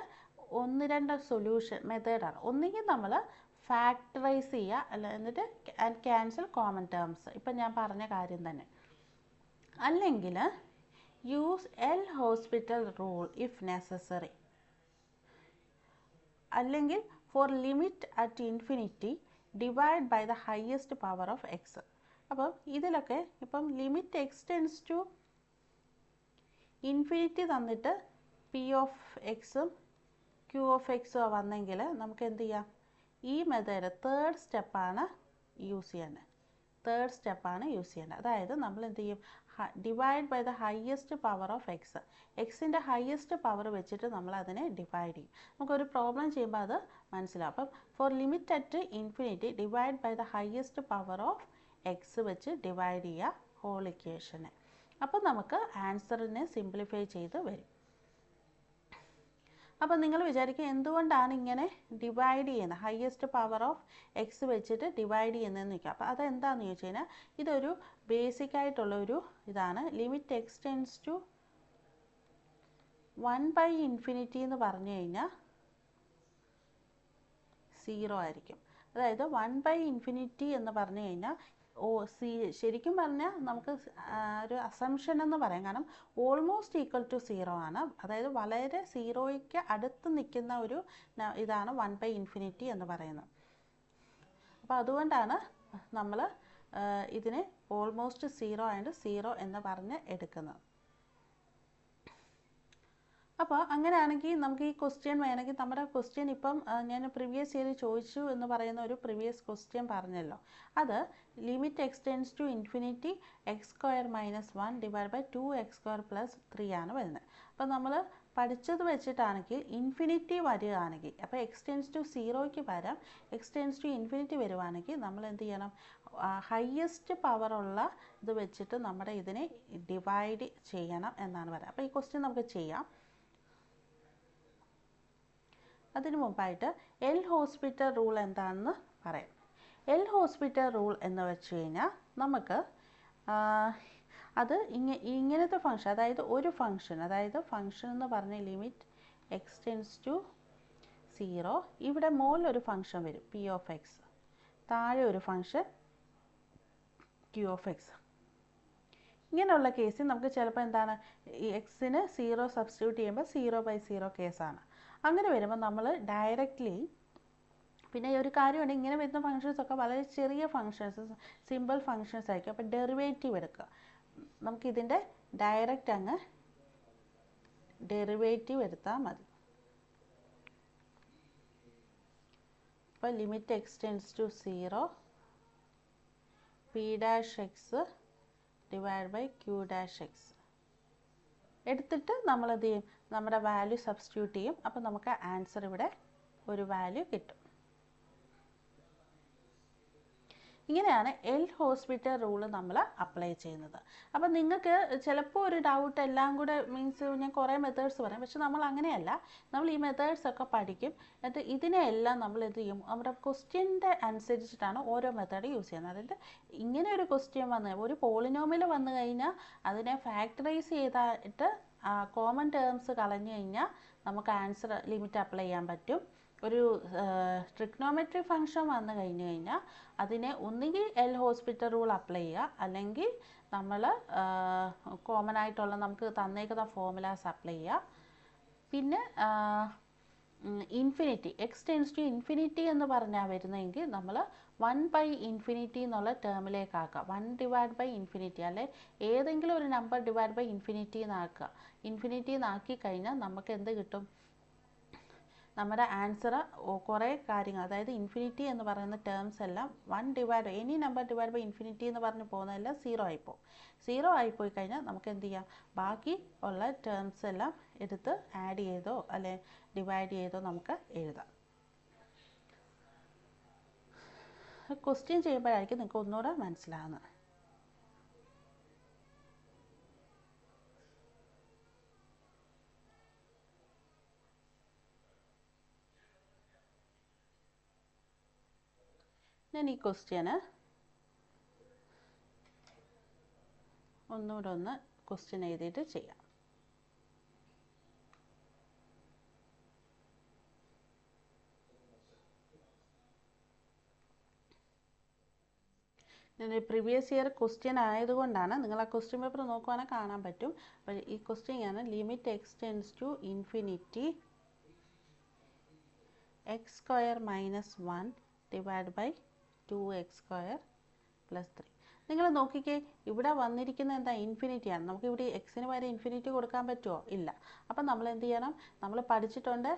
1-2 സൊല്യൂഷൻ മെത്തേഡാണ്. ഒന്നുകിൽ നമ്മൾ ഫാക്ടറൈസ് ചെയ്യുക, അല്ല എന്നിട്ട് ക്യാൻസൽ കോമൺ ടേംസ്, ഇപ്പം ഞാൻ പറഞ്ഞ കാര്യം തന്നെ. അല്ലെങ്കിൽ use L'Hospital rule if necessary. അല്ലെങ്കിൽ for limit at infinity divide by the highest power of x. അപ്പം ഇതിലൊക്കെ ഇപ്പം limit x tends to infinity തന്നിട്ട് പി ഓഫ് എക്സും ക്യൂ ഓഫ് എക്സും വന്നെങ്കിൽ നമുക്ക് എന്ത് ചെയ്യാം, ഈ മെത്തേഡ് തേർഡ് സ്റ്റെപ്പാണ് യൂസ് ചെയ്യേണ്ടത്. അതായത് നമ്മൾ എന്ത് ചെയ്യും, divide by the highest power of x. എക്സിൻ്റെ ഹയസ്റ്റ് പവർ വെച്ചിട്ട് നമ്മൾ അതിനെ ഡിവൈഡ് ചെയ്യും. നമുക്കൊരു പ്രോബ്ലം ചെയ്യുമ്പോൾ അത് മനസ്സിലാവും. അപ്പം for limit at infinity divide by the highest power of x വെച്ച് ഡിവൈഡ് ചെയ്യുക ഹോൾ ഇക്വേഷനെ. അപ്പോൾ നമുക്ക് ആൻസറിനെ സിംപ്ലിഫൈ ചെയ്ത് വരും. അപ്പോൾ നിങ്ങൾ വിചാരിക്കുക എന്തുകൊണ്ടാണ് ഇങ്ങനെ ഡിവൈഡ് ചെയ്യുന്നത്, ഹയസ്റ്റ് പവർ ഓഫ് എക്സ് വെച്ചിട്ട് ഡിവൈഡ് ചെയ്യുന്നതെന്ന് ചോദിക്കുക. അപ്പോൾ അതെന്താണെന്ന് ചോദിച്ചു കഴിഞ്ഞാൽ ഇതൊരു ബേസിക് ആയിട്ടുള്ളൊരു ഇതാണ്. ലിമിറ്റ് എക്സ് ടെൻസ് ടു 1/∞ എന്ന് പറഞ്ഞു കഴിഞ്ഞാൽ 0 ആയിരിക്കും. അതായത് 1/∞ എന്ന് പറഞ്ഞു കഴിഞ്ഞാൽ ശരിക്കും പറഞ്ഞാൽ നമുക്ക് ഒരു അസംഷൻ എന്ന് പറയാം. കാരണം ഓൾമോസ്റ്റ് ഈക്വൽ ടു 0 ആണ്. അതായത് വളരെ 0യ്ക്ക് അടുത്ത് നിൽക്കുന്ന ഒരു ഇതാണ് 1/∞ എന്ന് പറയുന്നത്. അപ്പോൾ അതുകൊണ്ടാണ് നമ്മൾ ഇതിനെ ഓൾമോസ്റ്റ് 0 ആൻഡ് 0 എന്ന് പറഞ്ഞ് എടുക്കുന്നത്. അപ്പോൾ അങ്ങനെയാണെങ്കിൽ നമുക്ക് ഈ ക്വസ്റ്റ്യൻ വേണമെങ്കിൽ, നമ്മുടെ ക്വസ്റ്റ്യൻ ഇപ്പം ഞാൻ പ്രീവിയസ് ഇയർ ചോദിച്ചു എന്ന് പറയുന്ന ഒരു പ്രീവിയസ് ക്വസ്റ്റ്യൻ പറഞ്ഞല്ലോ, അത് limit x tends to infinity x² - 1 divide by 2x² + 3 ആണ് വരുന്നത്. അപ്പോൾ നമ്മൾ പഠിച്ചത് വെച്ചിട്ടാണെങ്കിൽ ഇൻഫിനിറ്റി വരികയാണെങ്കിൽ, അപ്പോൾ എക്സ് ടെൻസ് ടു 0യ്ക്ക് പകരം എക്സ് ടെൻസ് ടു ഇൻഫിനിറ്റി വരുവാണെങ്കിൽ നമ്മൾ എന്ത് ചെയ്യണം, ഹയസ്റ്റ് പവറുള്ള ഇത് വെച്ചിട്ട് നമ്മുടെ ഇതിനെ ഡിവൈഡ് ചെയ്യണം എന്നാണ് പറയുന്നത്. അപ്പോൾ ഈ ക്വസ്റ്റ്യൻ നമുക്ക് ചെയ്യാം. അതിനു മുമ്പായിട്ട് എൽ ഹോസ്പിറ്റൽ റൂൾ എന്താണെന്ന് പറയാം. എൽ ഹോസ്പിറ്റൽ റൂൾ എന്ന് വെച്ച് കഴിഞ്ഞാൽ നമുക്ക് അത് ഇങ്ങനത്തെ ഫംഗ്ഷൻ, അതായത് ഒരു ഫംഗ്ഷൻ, അതായത് ഫംഗ്ഷൻ എന്ന് പറഞ്ഞ ലിമിറ്റ് എക്സ് ടെൻസ് ടു 0, ഇവിടെ മുകളിലൊരു ഫംഗ്ഷൻ വരും പി ഓഫ് എക്സ്, താഴെ ഒരു ഫംഗ്ഷൻ ക്യൂ ഓഫ് എക്സ്. ഇങ്ങനെയുള്ള കേസിൽ നമുക്ക് ചിലപ്പോൾ എന്താണ്, ഈ എക്സിന് 0 സബ്സ്റ്റിറ്റ്യൂട്ട് ചെയ്യുമ്പോൾ 0/0 കേസാണ്. അങ്ങനെ വരുമ്പോൾ നമ്മൾ ഡയറക്റ്റ്ലി, പിന്നെ ഒരു കാര്യമുണ്ട്, ഇങ്ങനെ വരുന്ന ഫങ്ഷൻസൊക്കെ വളരെ ചെറിയ ഫങ്ഷൻസ്, സിമ്പിൾ ഫങ്ഷൻസ് ആയിരിക്കും. അപ്പോൾ ഡെറിവേറ്റീവ് എടുക്കുക. നമുക്കിതിൻ്റെ ഡയറക്റ്റ് അങ്ങ് ഡെറിവേറ്റീവ് എടുത്താൽ മതി. അപ്പോൾ limit x tends to 0 p' divide by q' എടുത്തിട്ട് നമ്മളത് ചെയ്യും, നമ്മുടെ വാല്യൂ സബ്സ്റ്റിറ്റ്യൂട്ട് ചെയ്യും. അപ്പോൾ നമുക്ക് ആൻസർ ഇവിടെ ഒരു വാല്യൂ കിട്ടും. ഇങ്ങനെയാണ് എൽ ഹോസ്പിറ്റൽ റൂൾ നമ്മൾ അപ്ലൈ ചെയ്യുന്നത്. അപ്പം നിങ്ങൾക്ക് ചിലപ്പോൾ ഒരു ഡൗട്ട് എല്ലാം കൂടെ മീൻസ് ഞാൻ കുറേ മെത്തേഡ്സ് പറയാം, പക്ഷെ നമ്മൾ അങ്ങനെയല്ല. നമ്മൾ ഈ മെത്തേഡ്സൊക്കെ പഠിക്കും, എന്നിട്ട് ഇതിനെല്ലാം നമ്മൾ എന്ത് ചെയ്യും, നമ്മുടെ ക്വസ്റ്റ്യൻ്റെ അനുസരിച്ചിട്ടാണ് ഓരോ മെത്തേഡ് യൂസ് ചെയ്യുന്നത്. അതായത് ഇങ്ങനെ ഒരു ക്വസ്റ്റ്യൻ വന്ന് ഒരു പോളിനോമിയൽ വന്നു കഴിഞ്ഞാൽ അതിനെ ഫാക്ടറൈസ് ചെയ്തിട്ട് കോമൺ ടേംസ് കളഞ്ഞു കഴിഞ്ഞാൽ നമുക്ക് ആൻസർ ലിമിറ്റ് അപ്ലൈ ചെയ്യാൻ പറ്റും. ഒരു ട്രിഗ്നോമെട്രി ഫംഗ്ഷൻ വന്നു കഴിഞ്ഞു കഴിഞ്ഞാൽ അതിനെ ഒന്നുകിൽ എൽ ഹോസ്പിറ്റൽ റൂൾ അപ്ലൈ ചെയ്യുക, അല്ലെങ്കിൽ നമ്മൾ കോമൺ ആയിട്ടുള്ള നമുക്ക് തന്നേക്കുന്ന ഫോർമുലാസ് അപ്ലൈ ചെയ്യുക. പിന്നെ infinity, x tends to infinity എന്ന് പറഞ്ഞാൽ വരുന്നതെങ്കിൽ നമ്മൾ 1/∞ എന്നുള്ള ടേമിലേക്ക് ആക്കുക. 1 ഡിവൈഡ് ബൈ ഇൻഫിനിറ്റി, അല്ലെ ഏതെങ്കിലും ഒരു നമ്പർ ഡിവൈഡ് ബൈ ഇൻഫിനിറ്റി എന്നാക്കുക. ഇൻഫിനിറ്റി എന്നാക്കി കഴിഞ്ഞാൽ നമുക്ക് എന്ത് കിട്ടും, നമ്മുടെ ആൻസർ കുറേ കാര്യങ്ങൾ, അതായത് ഇൻഫിനിറ്റി എന്ന് പറയുന്ന ടേംസ് എല്ലാം 1 divide any number divide by infinity എന്ന് പറഞ്ഞ് പോകുന്നതെല്ലാം 0 ആയിപ്പോവും. 0 ആയിപ്പോയി കഴിഞ്ഞാൽ നമുക്ക് എന്ത് ചെയ്യാം, ബാക്കി ഉള്ള ടേംസ് എല്ലാം എടുത്ത് ആഡ് ചെയ്തോ അല്ലെ ഡിവൈഡ് ചെയ്തോ നമുക്ക് എഴുതാം. ക്വസ്റ്റ്യൻ ചെയ്യുമ്പോഴായിരിക്കും നിങ്ങൾക്ക് ഒന്നുകൂടെ മനസ്സിലാകുന്നത്. ഞാൻ ഈ ക്വസ്റ്റ്യന് ഒന്നുകൂടെ ഒന്ന് ക്വസ്റ്റ്യൻ എഴുതിയിട്ട് ചെയ്യാം. ഞാനൊരു പ്രീവിയസ് ഇയർ ക്വസ്റ്റ്യൻ ആയതുകൊണ്ടാണ്, നിങ്ങൾ ആ ക്വസ്റ്റ്യൻ പേപ്പർ നോക്കുവാണെങ്കിൽ കാണാൻ പറ്റും. അപ്പോൾ ഈ ക്വസ്റ്റ്യൻ ആണ് limit x tends to infinity x square minus 1 divide by 2x square plus 3. നിങ്ങൾ നോക്കിക്കേ, ഇവിടെ വന്നിരിക്കുന്നത് എന്താ? ഇൻഫിനിറ്റിയാണ്. നമുക്ക് ഇവിടെ എക്സിന് പകരം ഇൻഫിനിറ്റി കൊടുക്കാൻ പറ്റുമോ? ഇല്ല. അപ്പം നമ്മൾ എന്ത് ചെയ്യണം? നമ്മൾ പഠിച്ചിട്ടുണ്ട്,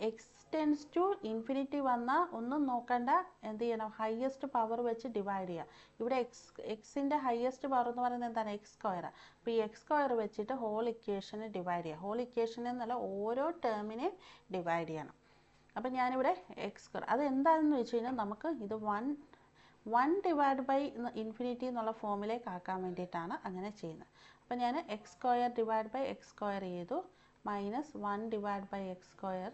എക്സ് ടെൻഡ്സ് ടു ഇൻഫിനിറ്റി വന്നാൽ ഒന്നും നോക്കണ്ട, എന്ത് ചെയ്യണം? ഹയസ്റ്റ് പവർ വെച്ച് ഡിവൈഡ് ചെയ്യുക. ഇവിടെ എക്സിൻ്റെ ഹയസ്റ്റ് പവർ എന്ന് പറയുന്നത് എന്താണ്? X square. അപ്പോൾ ഈ എക്സ് സ്ക്വയർ വെച്ചിട്ട് ഹോൾ ഇക്വേഷനെ ഡിവൈഡ് ചെയ്യുക. ഹോൾ ഇക്വേഷനെ എന്നല്ല, ഓരോ ടേമിനെ ഡിവൈഡ് ചെയ്യണം. അപ്പം ഞാനിവിടെ എക്സ് സ്ക്വയർ, അത് എന്താണെന്ന് വെച്ച് കഴിഞ്ഞാൽ നമുക്ക് ഇത് 1 ഡിവൈഡ് ബൈ ഇൻഫിനിറ്റി എന്നുള്ള ഫോമിലേക്ക് ആക്കാൻ വേണ്ടിയിട്ടാണ് അങ്ങനെ ചെയ്യുന്നത്. അപ്പോൾ ഞാൻ x square divide by x square ചെയ്തു, minus 1 divide by x square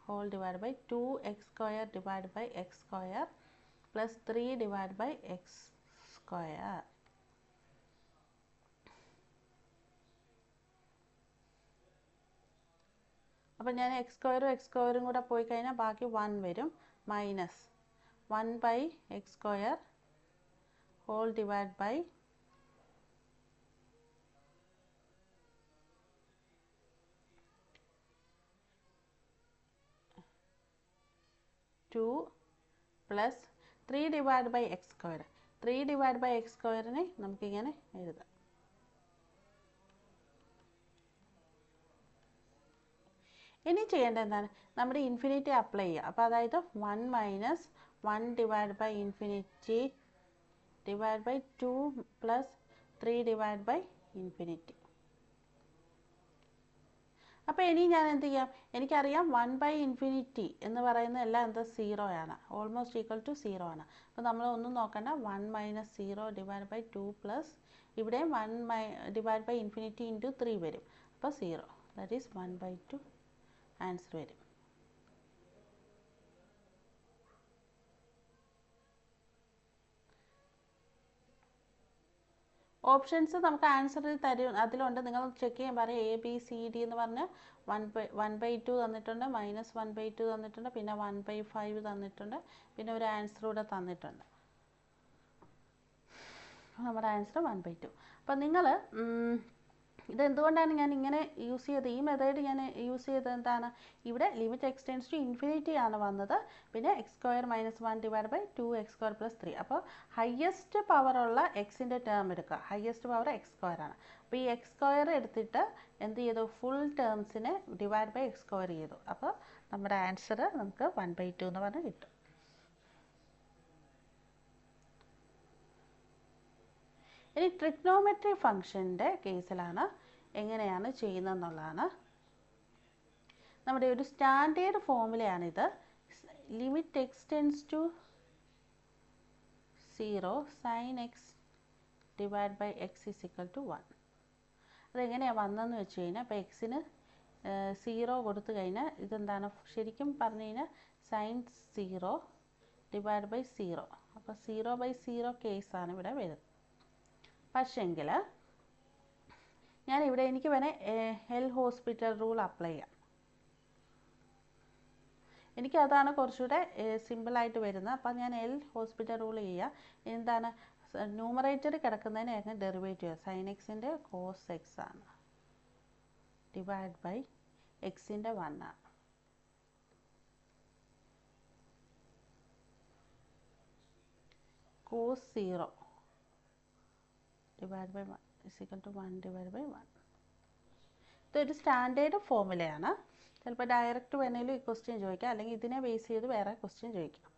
whole divide by 2x square divide by x square plus 3 divide by x square. അപ്പോൾ ഞാൻ എക്സ് സ്ക്വയറും കൂടെ പോയി കഴിഞ്ഞാൽ ബാക്കി 1 വരും, minus 1 by x square whole divide by 2 plus 3 divide by x square. 3 divide by x സ്ക്വയറിനെ നമുക്കിങ്ങനെ എഴുതാം. ഇനി ചെയ്യേണ്ടത് എന്താണ്? നമ്മുടെ ഇൻഫിനിറ്റി അപ്ലൈ ചെയ്യുക. അപ്പോൾ അതായത് 1 minus 1 divide by infinity divide by 2 plus 3 divide by infinity. അപ്പോൾ ഇനി ഞാൻ എന്ത് ചെയ്യാം? എനിക്കറിയാം 1 ബൈ ഇൻഫിനിറ്റി എന്ന് പറയുന്ന എല്ലാം എന്താ? 0 ആണ്, ഓൾമോസ്റ്റ് ഈക്വൽ ടു 0 ആണ്. അപ്പോൾ നമ്മൾ ഒന്നും നോക്കണ്ട, 1 മൈനസ് 0 ഡിവൈഡ് ബൈ 2 പ്ലസ് ഇവിടെയും 1 ഡിവൈഡ് ബൈ ഇൻഫിനിറ്റി ഇൻറ്റു 3 വരും. അപ്പോൾ 0, ദാറ്റ് ഈസ് 1/2 ആൻസർ വരും. ഓപ്ഷൻസ് നമുക്ക് ആൻസറിൽ തരും, അതിലുണ്ട്. നിങ്ങൾ ചെക്ക് ചെയ്യാൻ പറയും, ABCD എന്ന് പറഞ്ഞ് 1/2 തന്നിട്ടുണ്ട്, മൈനസ് 1/2 തന്നിട്ടുണ്ട്, പിന്നെ 1/5 തന്നിട്ടുണ്ട്, പിന്നെ ഒരു ആൻസർ കൂടെ തന്നിട്ടുണ്ട്. നമ്മുടെ ആൻസർ 1/2. അപ്പം നിങ്ങൾ ഇതെന്തുകൊണ്ടാണ് ഞാൻ ഇങ്ങനെ യൂസ് ചെയ്തത്? ഈ മെത്തേഡ് ഞാൻ യൂസ് ചെയ്തത് എന്താണ്? ഇവിടെ limit x tends to infinity ആണ് വന്നത്, പിന്നെ x square minus 1 divide by 2x square plus 3. അപ്പോൾ ഹയസ്റ്റ് പവറുള്ള എക്സിൻ്റെ ടേം എടുക്കുക. ഹയസ്റ്റ് പവർ എക്സ് സ്ക്വയർ ആണ്. അപ്പോൾ ഈ എക്സ് സ്ക്വയർ എടുത്തിട്ട് എന്ത് ചെയ്തു? ഫുൾ ടേംസിനെ ഡിവൈഡ് ബൈ എക്സ് സ്ക്വയർ ചെയ്തു. അപ്പോൾ നമ്മുടെ ആൻസർ നമുക്ക് 1/2 എന്ന് പറഞ്ഞ് കിട്ടും. ഇനി ട്രിഗ്നോമെട്രി ഫംഗ്ഷൻ്റെ കേസിലാണ് എങ്ങനെയാണ് ചെയ്യുന്നതെന്നുള്ളതാണ്. നമ്മുടെ ഒരു സ്റ്റാൻഡേർഡ് ഫോമുലയാണിത്. Limit x tends to 0 sine x divide by x is equal to 1. അതെങ്ങനെയാണ് വന്നതെന്ന് വെച്ച് കഴിഞ്ഞാൽ, അപ്പോൾ എക്സിന് 0 കൊടുത്തു കഴിഞ്ഞാൽ ഇതെന്താണ്? ശരിക്കും പറഞ്ഞു കഴിഞ്ഞാൽ സൈൻ 0 ഡിവൈഡ് ബൈ 0. അപ്പോൾ 0/0 കേസാണ് ഇവിടെ വരുന്നത്. പക്ഷേങ്കിൽ ഞാനിവിടെ എനിക്ക് വേണേൽ എൽ ഹോസ്പിറ്റൽ റൂൾ അപ്ലൈ ചെയ്യാം. എനിക്കതാണ് കുറച്ചുകൂടെ സിമ്പിളായിട്ട് വരുന്നത്. അപ്പം ഞാൻ എൽ ഹോസ്പിറ്റൽ റൂൾ ചെയ്യുക. എന്താണ്? ന്യൂമറേറ്റർ കിടക്കുന്നതിന് ഡെറിവേറ്റീവ് സൈൻ എക്സിൻ്റെ കോസ് എക്സ് ആണ്, ഡിവൈഡ് ബൈ എക്സിൻ്റെ 1 ആണ്. Cos 0 divide by 1 is equal to 1 divide by 1. ഇതൊരു സ്റ്റാൻഡേർഡ് ഫോമുലയാണ്. ചിലപ്പോൾ ഡയറക്റ്റ് വേണേലും ഈ ക്വസ്റ്റ്യൻ ചോദിക്കാം, അല്ലെങ്കിൽ ഇതിനെ ബേസ് ചെയ്ത് വേറെ ക്വസ്റ്റ്യൻ ചോദിക്കാം.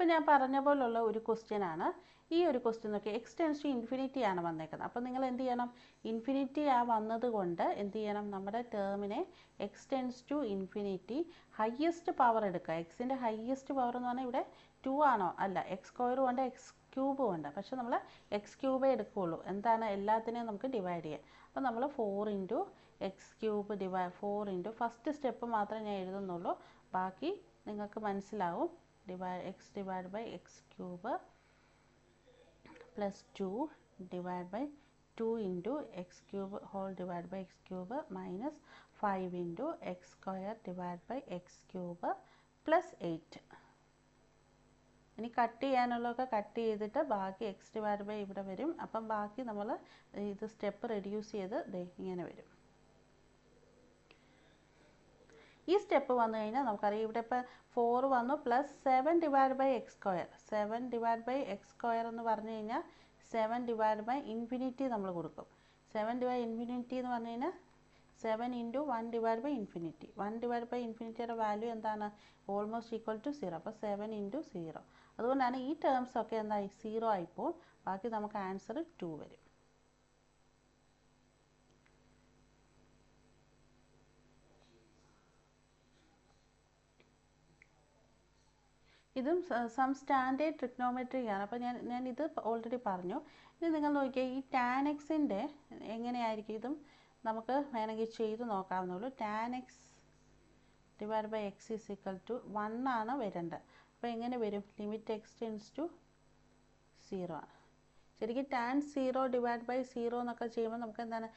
ഇപ്പം ഞാൻ പറഞ്ഞ പോലുള്ള ഒരു ക്വസ്റ്റ്യൻ ആണ്. ഈ ഒരു ക്വസ്റ്റ്യൻ നോക്കി എക്സ് ടെൻസ് ടു ഇൻഫിനിറ്റി ആണ് വന്നേക്കുന്നത്. അപ്പോൾ നിങ്ങൾ എന്ത് ചെയ്യണം, ഇൻഫിനിറ്റി വന്നത് കൊണ്ട് എന്ത് ചെയ്യണം, നമ്മുടെ ടേമിനെ x tends to infinity highest power എടുക്കുക. എക്സിൻ്റെ ഹയ്യസ്റ്റ് പവർ എന്ന് പറഞ്ഞാൽ ഇവിടെ 2 ആണോ, അല്ല, എക്സ് സ്ക്വയറും ഉണ്ട് എക്സ് ക്യൂബും ഉണ്ട്. പക്ഷേ നമ്മൾ എക്സ് ക്യൂബേ എടുക്കുകയുള്ളൂ. എന്താണ്, എല്ലാത്തിനെയും നമുക്ക് ഡിവൈഡ് ചെയ്യാം. അപ്പോൾ നമ്മൾ 4 into X cube 4 into first step മാത്രമേ ഞാൻ എഴുതുന്നുള്ളൂ. ബാക്കി നിങ്ങൾക്ക് മനസ്സിലാവും. x divided by x cube plus 2 divided by 2 into x cube whole divided by x cube minus 5 into x square divided by x cube plus 8. ഇനി cut ചെയ്യാനുള്ളതൊക്കെ cut ചെയ്തിട്ട് ബാക്കി X divide by ഇവിടെ വരും. അപ്പം ബാക്കി നമ്മൾ ഇത് സ്റ്റെപ്പ് റെഡ്യൂസ് ചെയ്ത് ഇങ്ങനെ വരും. ഈ സ്റ്റെപ്പ് വന്നു കഴിഞ്ഞാൽ നമുക്കറിയാം ഇവിടെ ഇപ്പോൾ 4 വന്നു plus 7 divide by x square. 7 divide by x square എന്ന് പറഞ്ഞു കഴിഞ്ഞാൽ 7 ഡിവൈഡ് ബൈ ഇൻഫിനിറ്റി നമ്മൾ കൊടുക്കും. 7 ഡിവൈഡ് ഇൻഫിനിറ്റി എന്ന് പറഞ്ഞു കഴിഞ്ഞാൽ 7 into 1 divide by infinity. 1 divide by ഇൻഫിനിറ്റിയുടെ വാല്യൂ എന്താണ്, ഓൾമോസ്റ്റ് ഈക്വൽ ടു 0. അപ്പോൾ 7 ഇൻറ്റു 0. അതുകൊണ്ടാണ് ഈ ടേംസ് ഒക്കെ എന്തായി 0 ആയിപ്പോൾ ബാക്കി നമുക്ക് ആൻസർ 2 വരും. ഇതും സം സ്റ്റാൻഡേർഡ് ട്രിഗ്നോമെട്രി ആണ്. അപ്പോൾ ഞാൻ ഇത് ഓൾറെഡി പറഞ്ഞു. ഇനി നിങ്ങൾ നോക്കിയാൽ ഈ ടാൻ എക്സിൻ്റെ എങ്ങനെയായിരിക്കും, ഇതും നമുക്ക് വേണമെങ്കിൽ ചെയ്ത് നോക്കാവുന്നുള്ളൂ. Tan x divide by x is equal to 1 ആണ് വരേണ്ടത്. അപ്പോൾ എങ്ങനെ വരും, ലിമിറ്റ് എക്സ് ടെൻസ് ടു 0 ആണ്. ശരിക്കും ടാൻ 0 ഡിവൈഡ് ബൈ 0 എന്നൊക്കെ ചെയ്യുമ്പോൾ നമുക്ക് എന്താണ്,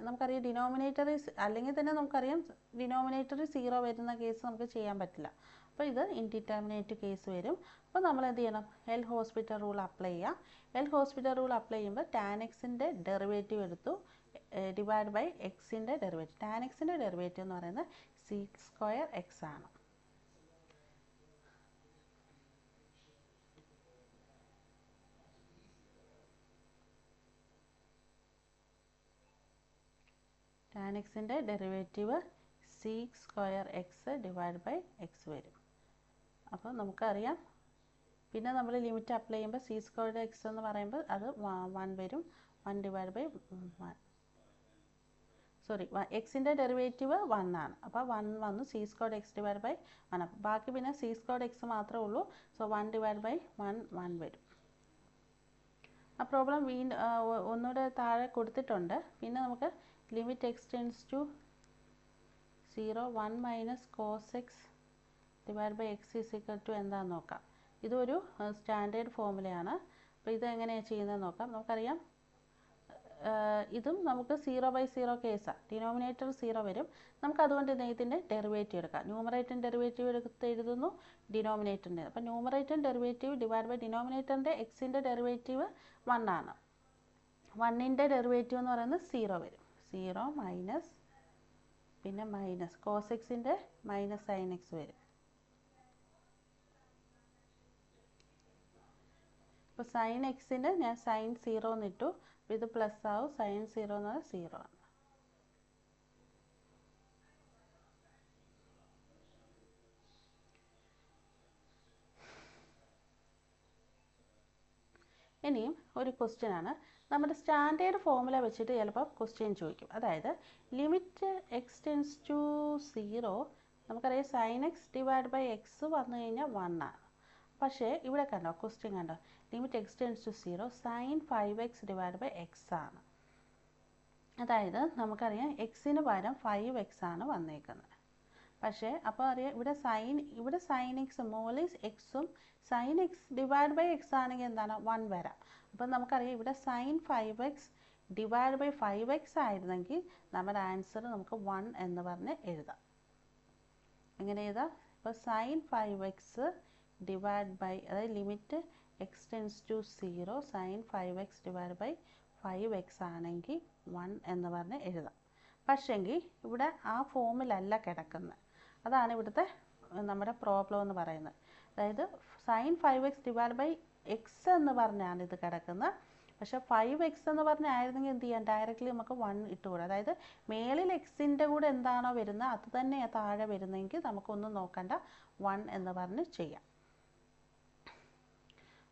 നമുക്കറിയാം ഡിനോമിനേറ്ററി, അല്ലെങ്കിൽ തന്നെ നമുക്കറിയാം ഡിനോമിനേറ്ററി 0 വരുന്ന കേസ് നമുക്ക് ചെയ്യാൻ പറ്റില്ല. അപ്പോൾ ഇത് ഇൻഡിറ്റർമിനേറ്റ് കേസ് വരും. അപ്പോൾ നമ്മൾ എന്ത് ചെയ്യണം, എൽ ഹോസ്പിറ്റൽ റൂൾ അപ്ലൈ ചെയ്യാം. എൽ ഹോസ്പിറ്റൽ റൂൾ അപ്ലൈ ചെയ്യുമ്പോൾ ടാൻ എക്സിൻ്റെ ഡെറിവേറ്റീവ് എടുത്തു ഡിവൈഡ് ബൈ എക്സിൻ്റെ ഡെറിവേറ്റീവ്. ടാൻ എക്സിൻ്റെ ഡെറിവേറ്റീവ് എന്ന് പറയുന്നത് സീക്ക് സ്ക്വയർ എക്സ് ആണ്. ടാൻ എക്സിൻ്റെ derivative sec square x divide by x വരും. അപ്പോൾ നമുക്കറിയാം, പിന്നെ നമ്മൾ ലിമിറ്റ് അപ്ലൈ ചെയ്യുമ്പോൾ സി സ്ക്വയർഡ് എക്സ് എന്ന് പറയുമ്പോൾ അത് 1 വരും. 1 ഡിവൈഡ് ബൈ 1, സോറി, എക്സിൻ്റെ ഡെറിവേറ്റീവ് 1 ആണ്. അപ്പോൾ 1 വന്നു, sec squared X divide by 1. ബാക്കി പിന്നെ സി സ്ക്വയർഡ് എക്സ് മാത്രമേ ഉള്ളൂ. സോ 1 ഡിവൈഡ് ബൈ 1 വരും. ആ പ്രോബ്ലം ഒന്നുകൂടെ താഴെ കൊടുത്തിട്ടുണ്ട്. പിന്നെ നമുക്ക് limit x tends to 0 1 minus cos x divide by x is equal to എന്താണെന്ന് നോക്കാം. ഇതൊരു സ്റ്റാൻഡേർഡ് ഫോർമുലയാണ്. അപ്പോൾ ഇത് എങ്ങനെയാണ് ചെയ്യുന്നതെന്ന് നോക്കാം. നമുക്കറിയാം ഇതും നമുക്ക് 0/0 കേസാണ്. ഡിനോമിനേറ്റർ 0 വരും. നമുക്ക് അതുകൊണ്ട് ഇതിൻ്റെ ഡെറിവേറ്റീവ് എടുക്കാം. ന്യൂമറേറ്ററിൻ്റെ ഡെറിവേറ്റീവ് എടുത്ത് എഴുതുന്നു, ഡിനോമിനേറ്ററിൻ്റെ. അപ്പോൾ ന്യൂമറേറ്ററിൻ്റെ ഡെറിവേറ്റീവ് ഡിവൈഡ് ബൈ ഡിനോമിനേറ്ററിൻ്റെ എക്സിൻ്റെ ഡെറിവേറ്റീവ് 1 ആണ്. 1ൻ്റെ ഡെറിവേറ്റീവ് എന്ന് പറയുന്നത് 0 വരും. 0 മൈനസ് പിന്നെ മൈനസ് കോസ് എക്സിൻ്റെ മൈനസ് സൈൻ എക്സ് വരും. അപ്പോൾ സൈൻ എക്സിൻ്റെ ഞാൻ സൈൻ 0 എന്നിട്ടു. അപ്പോൾ ഇത് പ്ലസ് ആവും. സൈൻ 0 എന്ന് പറഞ്ഞാൽ 0 ആണ്. ഇനിയും ഒരു ക്വസ്റ്റ്യൻ ആണ്. നമ്മുടെ സ്റ്റാൻഡേർഡ് ഫോർമുല വെച്ചിട്ട് ചിലപ്പോൾ ക്വസ്റ്റ്യൻ ചോദിക്കും. അതായത് ലിമിറ്റ് എക്സ് ടെൻസ് ടു 0, നമുക്കറിയാം sine x divide by x വന്നു കഴിഞ്ഞാൽ 1 ആണ്. പക്ഷേ ഇവിടെ കണ്ടോ, ക്വസ്റ്റ്യൻ കണ്ടോ, limit x tends to 0 sine 5x divide by x ആണ്. അതായത് നമുക്കറിയാം എക്സിന് പകരം 5x ആണ് വന്നേക്കുന്നത്. പക്ഷേ അപ്പോൾ അറിയാം ഇവിടെ സൈൻ എക്സ് മുകളിൽ എക്സും sine x divide by x ആണെങ്കിൽ എന്താണ് 1 വരാം. അപ്പം നമുക്കറിയാം ഇവിടെ sign 5x divide by 5x ആയിരുന്നെങ്കിൽ നമ്മുടെ ആൻസർ നമുക്ക് 1 എന്ന് പറഞ്ഞ് എഴുതാം. എങ്ങനെ എഴുതാം? ഇപ്പോൾ സൈൻ 5x ഡിവൈഡ് ബൈ, അതായത് limit x tends to 0 sine 5x divide by 5x ആണെങ്കിൽ 1 എന്ന് പറഞ്ഞ് എഴുതാം. പക്ഷേങ്കിൽ ഇവിടെ ആ ഫോമിലല്ല കിടക്കുന്നത്. അതാണ് ഇവിടുത്തെ നമ്മുടെ പ്രോബ്ലം എന്ന് പറയുന്നത്. അതായത് sign 5x divide by X എന്ന് പറഞ്ഞാണ് ഇത് കിടക്കുന്നത്. പക്ഷേ 5x എന്ന് പറഞ്ഞായിരുന്നെങ്കിൽ എന്ത് ചെയ്യാം, ഡയറക്റ്റ്ലി നമുക്ക് 1 ഇട്ടുകൂടാ. അതായത് മേളിൽ എക്സിൻ്റെ കൂടെ എന്താണോ വരുന്നത് അത് തന്നെ താഴെ വരുന്നതെങ്കിൽ നമുക്കൊന്നും നോക്കണ്ട, 1 എന്ന് പറഞ്ഞ് ചെയ്യാം.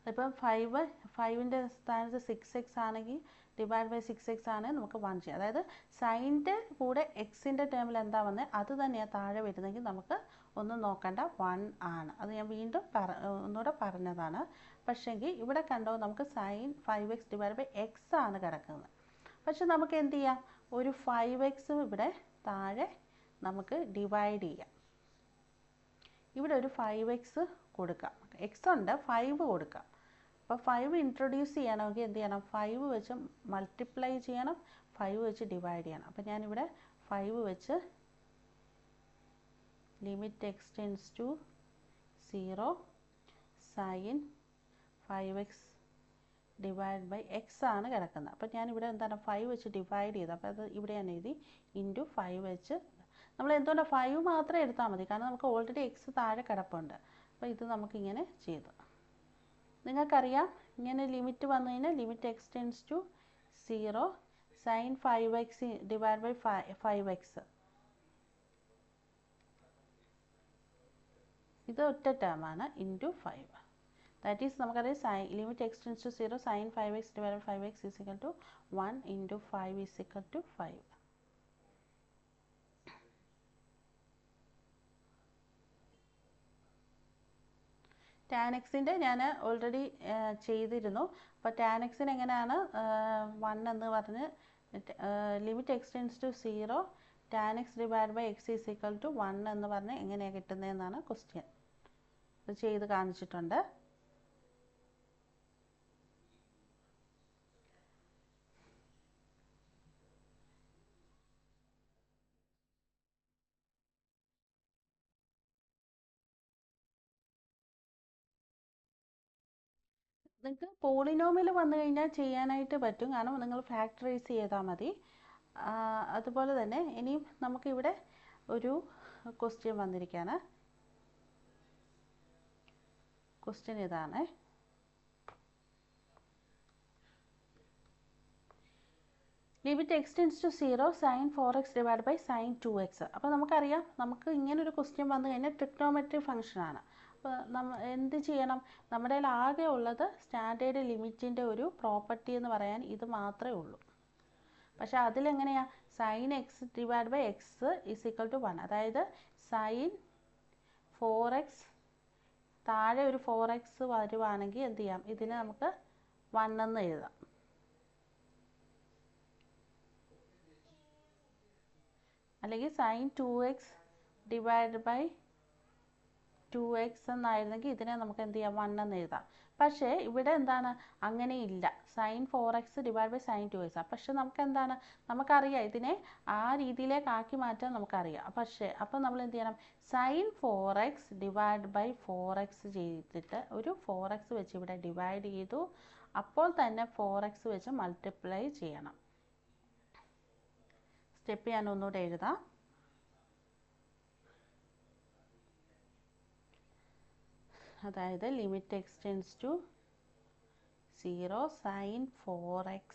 ഇപ്പം 5ൻ്റെ സ്ഥാനത്ത് 6x ആണെങ്കിൽ ഡിവൈഡ് ബൈ 6x ആണെങ്കിൽ നമുക്ക് 1 ചെയ്യാം. അതായത് സൈൻ്റെ കൂടെ എക്സിൻ്റെ ടേമിൽ എന്താ വന്നത് അത് തന്നെയാണ് താഴെ വരുന്നെങ്കിൽ നമുക്ക് ഒന്നും നോക്കണ്ട 1 ആണ്. അത് ഞാൻ വീണ്ടും ഒന്നുകൂടെ പറഞ്ഞതാണ്. പക്ഷേങ്കിൽ ഇവിടെ കണ്ടോ നമുക്ക് sign 5x divide by x ആണ് കിടക്കുന്നത്. പക്ഷെ നമുക്ക് എന്ത് ചെയ്യാം, ഒരു 5x ഇവിടെ താഴെ നമുക്ക് ഡിവൈഡ് ചെയ്യാം. ഇവിടെ ഒരു 5x കൊടുക്കാം. എക്സ് ഉണ്ട്, 5 കൊടുക്കാം. അപ്പോൾ 5 ഇൻട്രൊഡ്യൂസ് ചെയ്യണമെങ്കിൽ എന്ത് ചെയ്യണം, 5 വെച്ച് മൾട്ടിപ്ലൈ ചെയ്യണം, 5 വെച്ച് ഡിവൈഡ് ചെയ്യണം. അപ്പോൾ ഞാനിവിടെ 5 വെച്ച് limit x tends to 0 sine 5x divide by x ആണ് കിടക്കുന്നത്. അപ്പോൾ ഞാനിവിടെ എന്താണ് 5 വെച്ച് ഡിവൈഡ് ചെയ്ത്, അപ്പോൾ അത് ഇവിടെയാണ് എഴുതി ഇൻറ്റു 5 വെച്ച്. നമ്മൾ എന്തുകൊണ്ടാണ് 5 മാത്രം എടുത്താൽ മതി, കാരണം നമുക്ക് ഓൾറെഡി എക്സ് താഴെ കിടപ്പുണ്ട്. അപ്പോൾ ഇത് നമുക്കിങ്ങനെ ചെയ്തു. നിങ്ങൾക്കറിയാം ഇങ്ങനെ ലിമിറ്റ് വന്നു കഴിഞ്ഞാൽ limit x tends to 0 sine 5x divide by 5x. ഇത് ഒറ്റ ടേമാണ് ഇൻറ്റു 5. ദാറ്റ് ഈസ് നമുക്കറിയാം limit x tends to 0 sine 5x divide by 5x is equal to 1 into 5 is equal to 5. Tan എക്സിൻ്റെ ഞാൻ ഓൾറെഡി ചെയ്തിരുന്നു. അപ്പോൾ ടാൻ എക്സിന് എങ്ങനെയാണ് 1 എന്ന് പറഞ്ഞ് limit x tends to 0 tan x divide by x is equal to 1 എന്ന് പറഞ്ഞ് എങ്ങനെയാണ് കിട്ടുന്നതെന്നാണ് ക്വസ്റ്റ്യൻ. ഇത് ചെയ്ത് കാണിച്ചിട്ടുണ്ട്. നിങ്ങൾക്ക് പോളിനോമിയൽ വന്നു കഴിഞ്ഞാൽ ചെയ്യാനായിട്ട് പറ്റും, കാരണം നിങ്ങൾ ഫാക്ടറൈസ് ചെയ്താൽ മതി. അതുപോലെ തന്നെ ഇനിയും നമുക്കിവിടെ ഒരു ക്വസ്റ്റ്യൻ വന്നിരിക്കുകയാണ്. ക്വസ്റ്റ്യൻ ഇതാണ്, limit x tends to 0 sine 4x divide by sine 2x. അപ്പോൾ നമുക്കറിയാം നമുക്ക് ഇങ്ങനൊരു ക്വസ്റ്റ്യൻ വന്നു കഴിഞ്ഞാൽ ട്രിഗ്നോമെട്രി ഫംഗ്ഷനാണ്. അപ്പോൾ എന്ത് ചെയ്യണം, നമ്മുടെ കയ്യിൽ ആകെ ഉള്ളത് സ്റ്റാൻഡേർഡ് ലിമിറ്റിൻ്റെ ഒരു പ്രോപ്പർട്ടി എന്ന് പറയാൻ ഇത് മാത്രമേ ഉള്ളൂ. പക്ഷേ അതിലെങ്ങനെയാണ് sine x divide by x is equal to 1, അതായത് സൈൻ 4x താഴെ ഒരു 4x വരുവാണെങ്കിൽ എന്ത് ചെയ്യാം, ഇതിന് നമുക്ക് 1 എന്ന് എഴുതാം. അല്ലെങ്കിൽ sign 2x divide by 2x എന്നായിരുന്നെങ്കിൽ ഇതിനെ നമുക്ക് എന്ത് ചെയ്യാം 1 എന്ന് എഴുതാം. പക്ഷേ ഇവിടെ എന്താണ് അങ്ങനെയില്ല, sign 4x divide by sine 2x. പക്ഷെ നമുക്ക് എന്താണ് നമുക്കറിയാം ഇതിനെ ആ രീതിയിലേക്ക് ആക്കി മാറ്റാൻ നമുക്കറിയാം. പക്ഷേ അപ്പോൾ നമ്മൾ എന്ത് ചെയ്യണം, sign 4x divide by 4x ചെയ്തിട്ട് ഒരു 4x വെച്ച് ഇവിടെ ഡിവൈഡ് ചെയ്തു, അപ്പോൾ തന്നെ 4x വെച്ച് മൾട്ടിപ്ലൈ ചെയ്യണം. സ്റ്റെപ്പ് ഞാൻ ഒന്നുകൂടെ എഴുതാം. അതായത് limit x tends to 0 sine 4x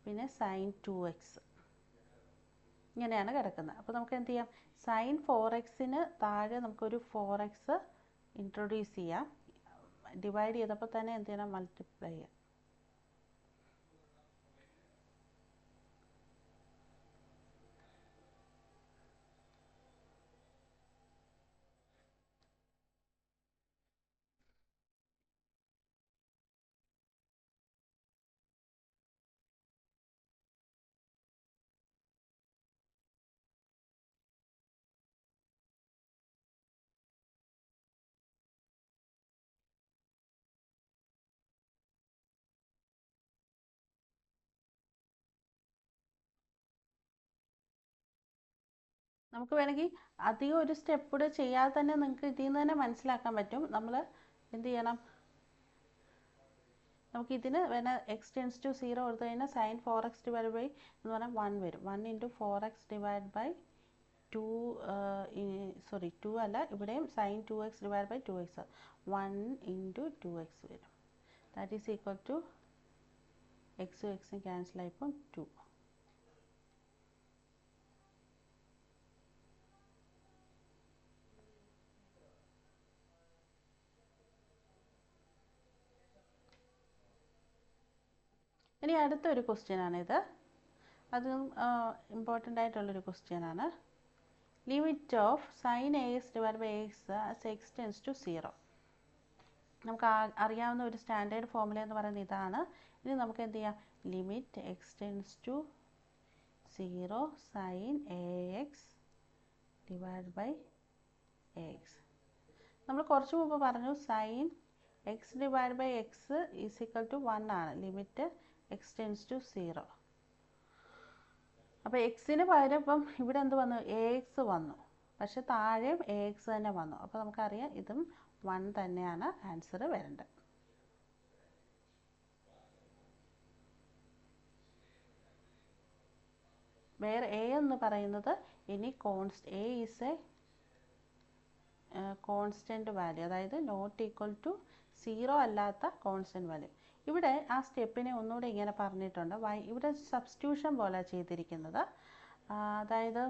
പിന്നെ സൈൻ 2x ഇങ്ങനെയാണ് കിടക്കുന്നത്. അപ്പോൾ നമുക്ക് എന്ത് ചെയ്യാം, സൈൻ 4xന് താഴെ നമുക്കൊരു 4x ഇൻട്രൊഡ്യൂസ് ചെയ്യാം. ഡിവൈഡ് ചെയ്തപ്പോൾ തന്നെ എന്ത് ചെയ്യണം, മൾട്ടിപ്ലൈ ചെയ്യാം. നമുക്ക് വേണമെങ്കിൽ അധികം ഒരു സ്റ്റെപ്പ് കൂടെ ചെയ്യാതെ തന്നെ നിങ്ങൾക്ക് ഇതിൽ നിന്ന് തന്നെ മനസ്സിലാക്കാൻ പറ്റും. നമ്മൾ എന്ത് ചെയ്യണം, നമുക്ക് ഇതിന് വേണേൽ എക്സ് ടെൻസ് ടു 0 കൊടുത്തു കഴിഞ്ഞാൽ സൈൻ 4x ഡിവൈഡ് ബൈ എന്ന് പറഞ്ഞാൽ 1 വരും. 1 ഇൻറ്റു 4x ഡിവൈഡ് ബൈ 2 2 അല്ല, ഇവിടെയും sign 2x divide by 2x 1 into 2x വരും. ദാറ്റ് ഈസ് ഈക്വൽ ടു എക്സും എക്സും ക്യാൻസൽ ആയിപ്പോൾ 2. ഇനി അടുത്തൊരു ക്വസ്റ്റ്യനാണിത്. അതും ഇമ്പോർട്ടൻ്റ് ആയിട്ടുള്ളൊരു ക്വസ്റ്റ്യനാണ്. Limit of sine a x divide by x as x tends to 0. നമുക്ക് അറിയാവുന്ന ഒരു സ്റ്റാൻഡേർഡ് ഫോർമുല എന്ന് പറയുന്നത് ഇതാണ്. ഇനി നമുക്ക് എന്ത് ചെയ്യാം? Limit x tends to 0 sine a x divide by x. നമ്മൾ കുറച്ച് മുമ്പ് പറഞ്ഞു sine x divide by x is equal to 1 ആണ് ലിമിറ്റ് എക്സ് ടെൻസ് ടു 0. അപ്പോൾ എക്സിന് പകരം ഇപ്പം ഇവിടെ എന്ത് വന്നു? എ എക്സ് വന്നു, പക്ഷെ താഴെയും എ എക്സ് തന്നെ വന്നു. അപ്പോൾ നമുക്കറിയാം ഇതും 1 തന്നെയാണ് ആൻസർ വരേണ്ടത്. വേറെ എ എന്ന് പറയുന്നത് ഇനി A is A constant value, അതായത് നോട്ട് ഈക്വൽ ടു 0 അല്ലാത്ത കോൺസ്റ്റൻറ്റ് വാല്യൂ. ഇവിടെ ആ സ്റ്റെപ്പിനെ ഒന്നുകൂടെ ഇങ്ങനെ പറഞ്ഞിട്ടുണ്ട്. ഇവിടെ സബ്സ്റ്റിറ്റ്യൂഷൻ പോലെ ചെയ്തിരിക്കുന്നത്. അതായത്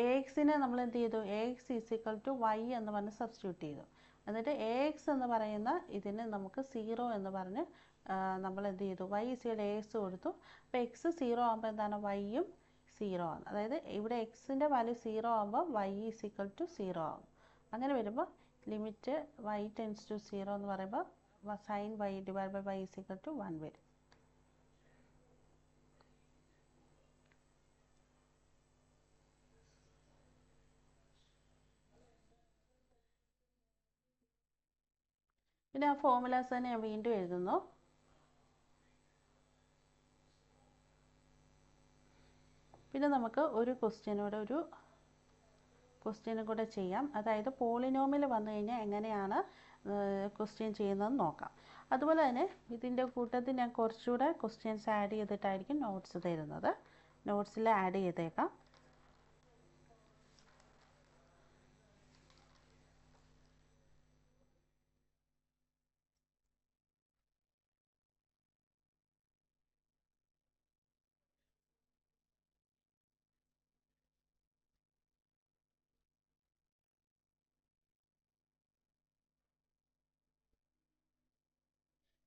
എ എക്സിനെ നമ്മൾ എന്ത് ചെയ്തു? A x is equal to y എന്ന് പറഞ്ഞ് സബ്സ്റ്റിറ്റ്യൂട്ട് ചെയ്തു. എന്നിട്ട് എ എക്സ് എന്ന് പറയുന്ന ഇതിന് നമുക്ക് 0 എന്ന് പറഞ്ഞ് നമ്മൾ എന്ത് ചെയ്തു? Y is equal a x കൊടുത്തു. അപ്പോൾ എക്സ് 0 ആകുമ്പോൾ എന്താണ്? വൈയും 0 ആണ്. അതായത് ഇവിടെ എക്സിൻ്റെ വാല്യൂ 0 ആകുമ്പോൾ വൈ ഈസ് ഈക്വൽ ടു 0 ആകും. അങ്ങനെ വരുമ്പോൾ ലിമിറ്റ് വൈ ടെൻസ് ടു 0 എന്ന് പറയുമ്പോൾ sine y divide by y is equal to 1 വരും. പിന്നെ ആ ഫോർമുലാസ് തന്നെ ഞാൻ വീണ്ടും എഴുതുന്നു. പിന്നെ നമുക്ക് ഒരു ക്വസ്റ്റ്യനും കൂടെ ചെയ്യാം. അതായത് പോളിനോമിൽ വന്നു കഴിഞ്ഞാൽ എങ്ങനെയാണ് ക്വസ്റ്റ്യൻ ചെയ്യുന്നതെന്ന് നോക്കാം. അതുപോലെ തന്നെ ഇതിൻ്റെ കൂട്ടത്തിൽ ഞാൻ കുറച്ചുകൂടെ ക്വസ്റ്റ്യൻസ് ആഡ് ചെയ്തിട്ടായിരിക്കും നോട്ട്സ് തരുന്നത്. നോട്ട്സിൽ ആഡ് ചെയ്തേക്കാം.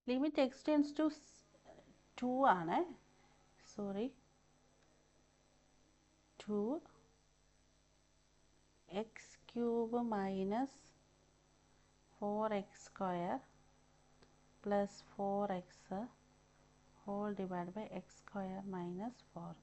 ലിമിറ്റ് എക്സ് ടെൻസ് ടു 2 ആണ്. Sorry, 2 x cube minus 4x square plus 4x whole divide by x square minus 4.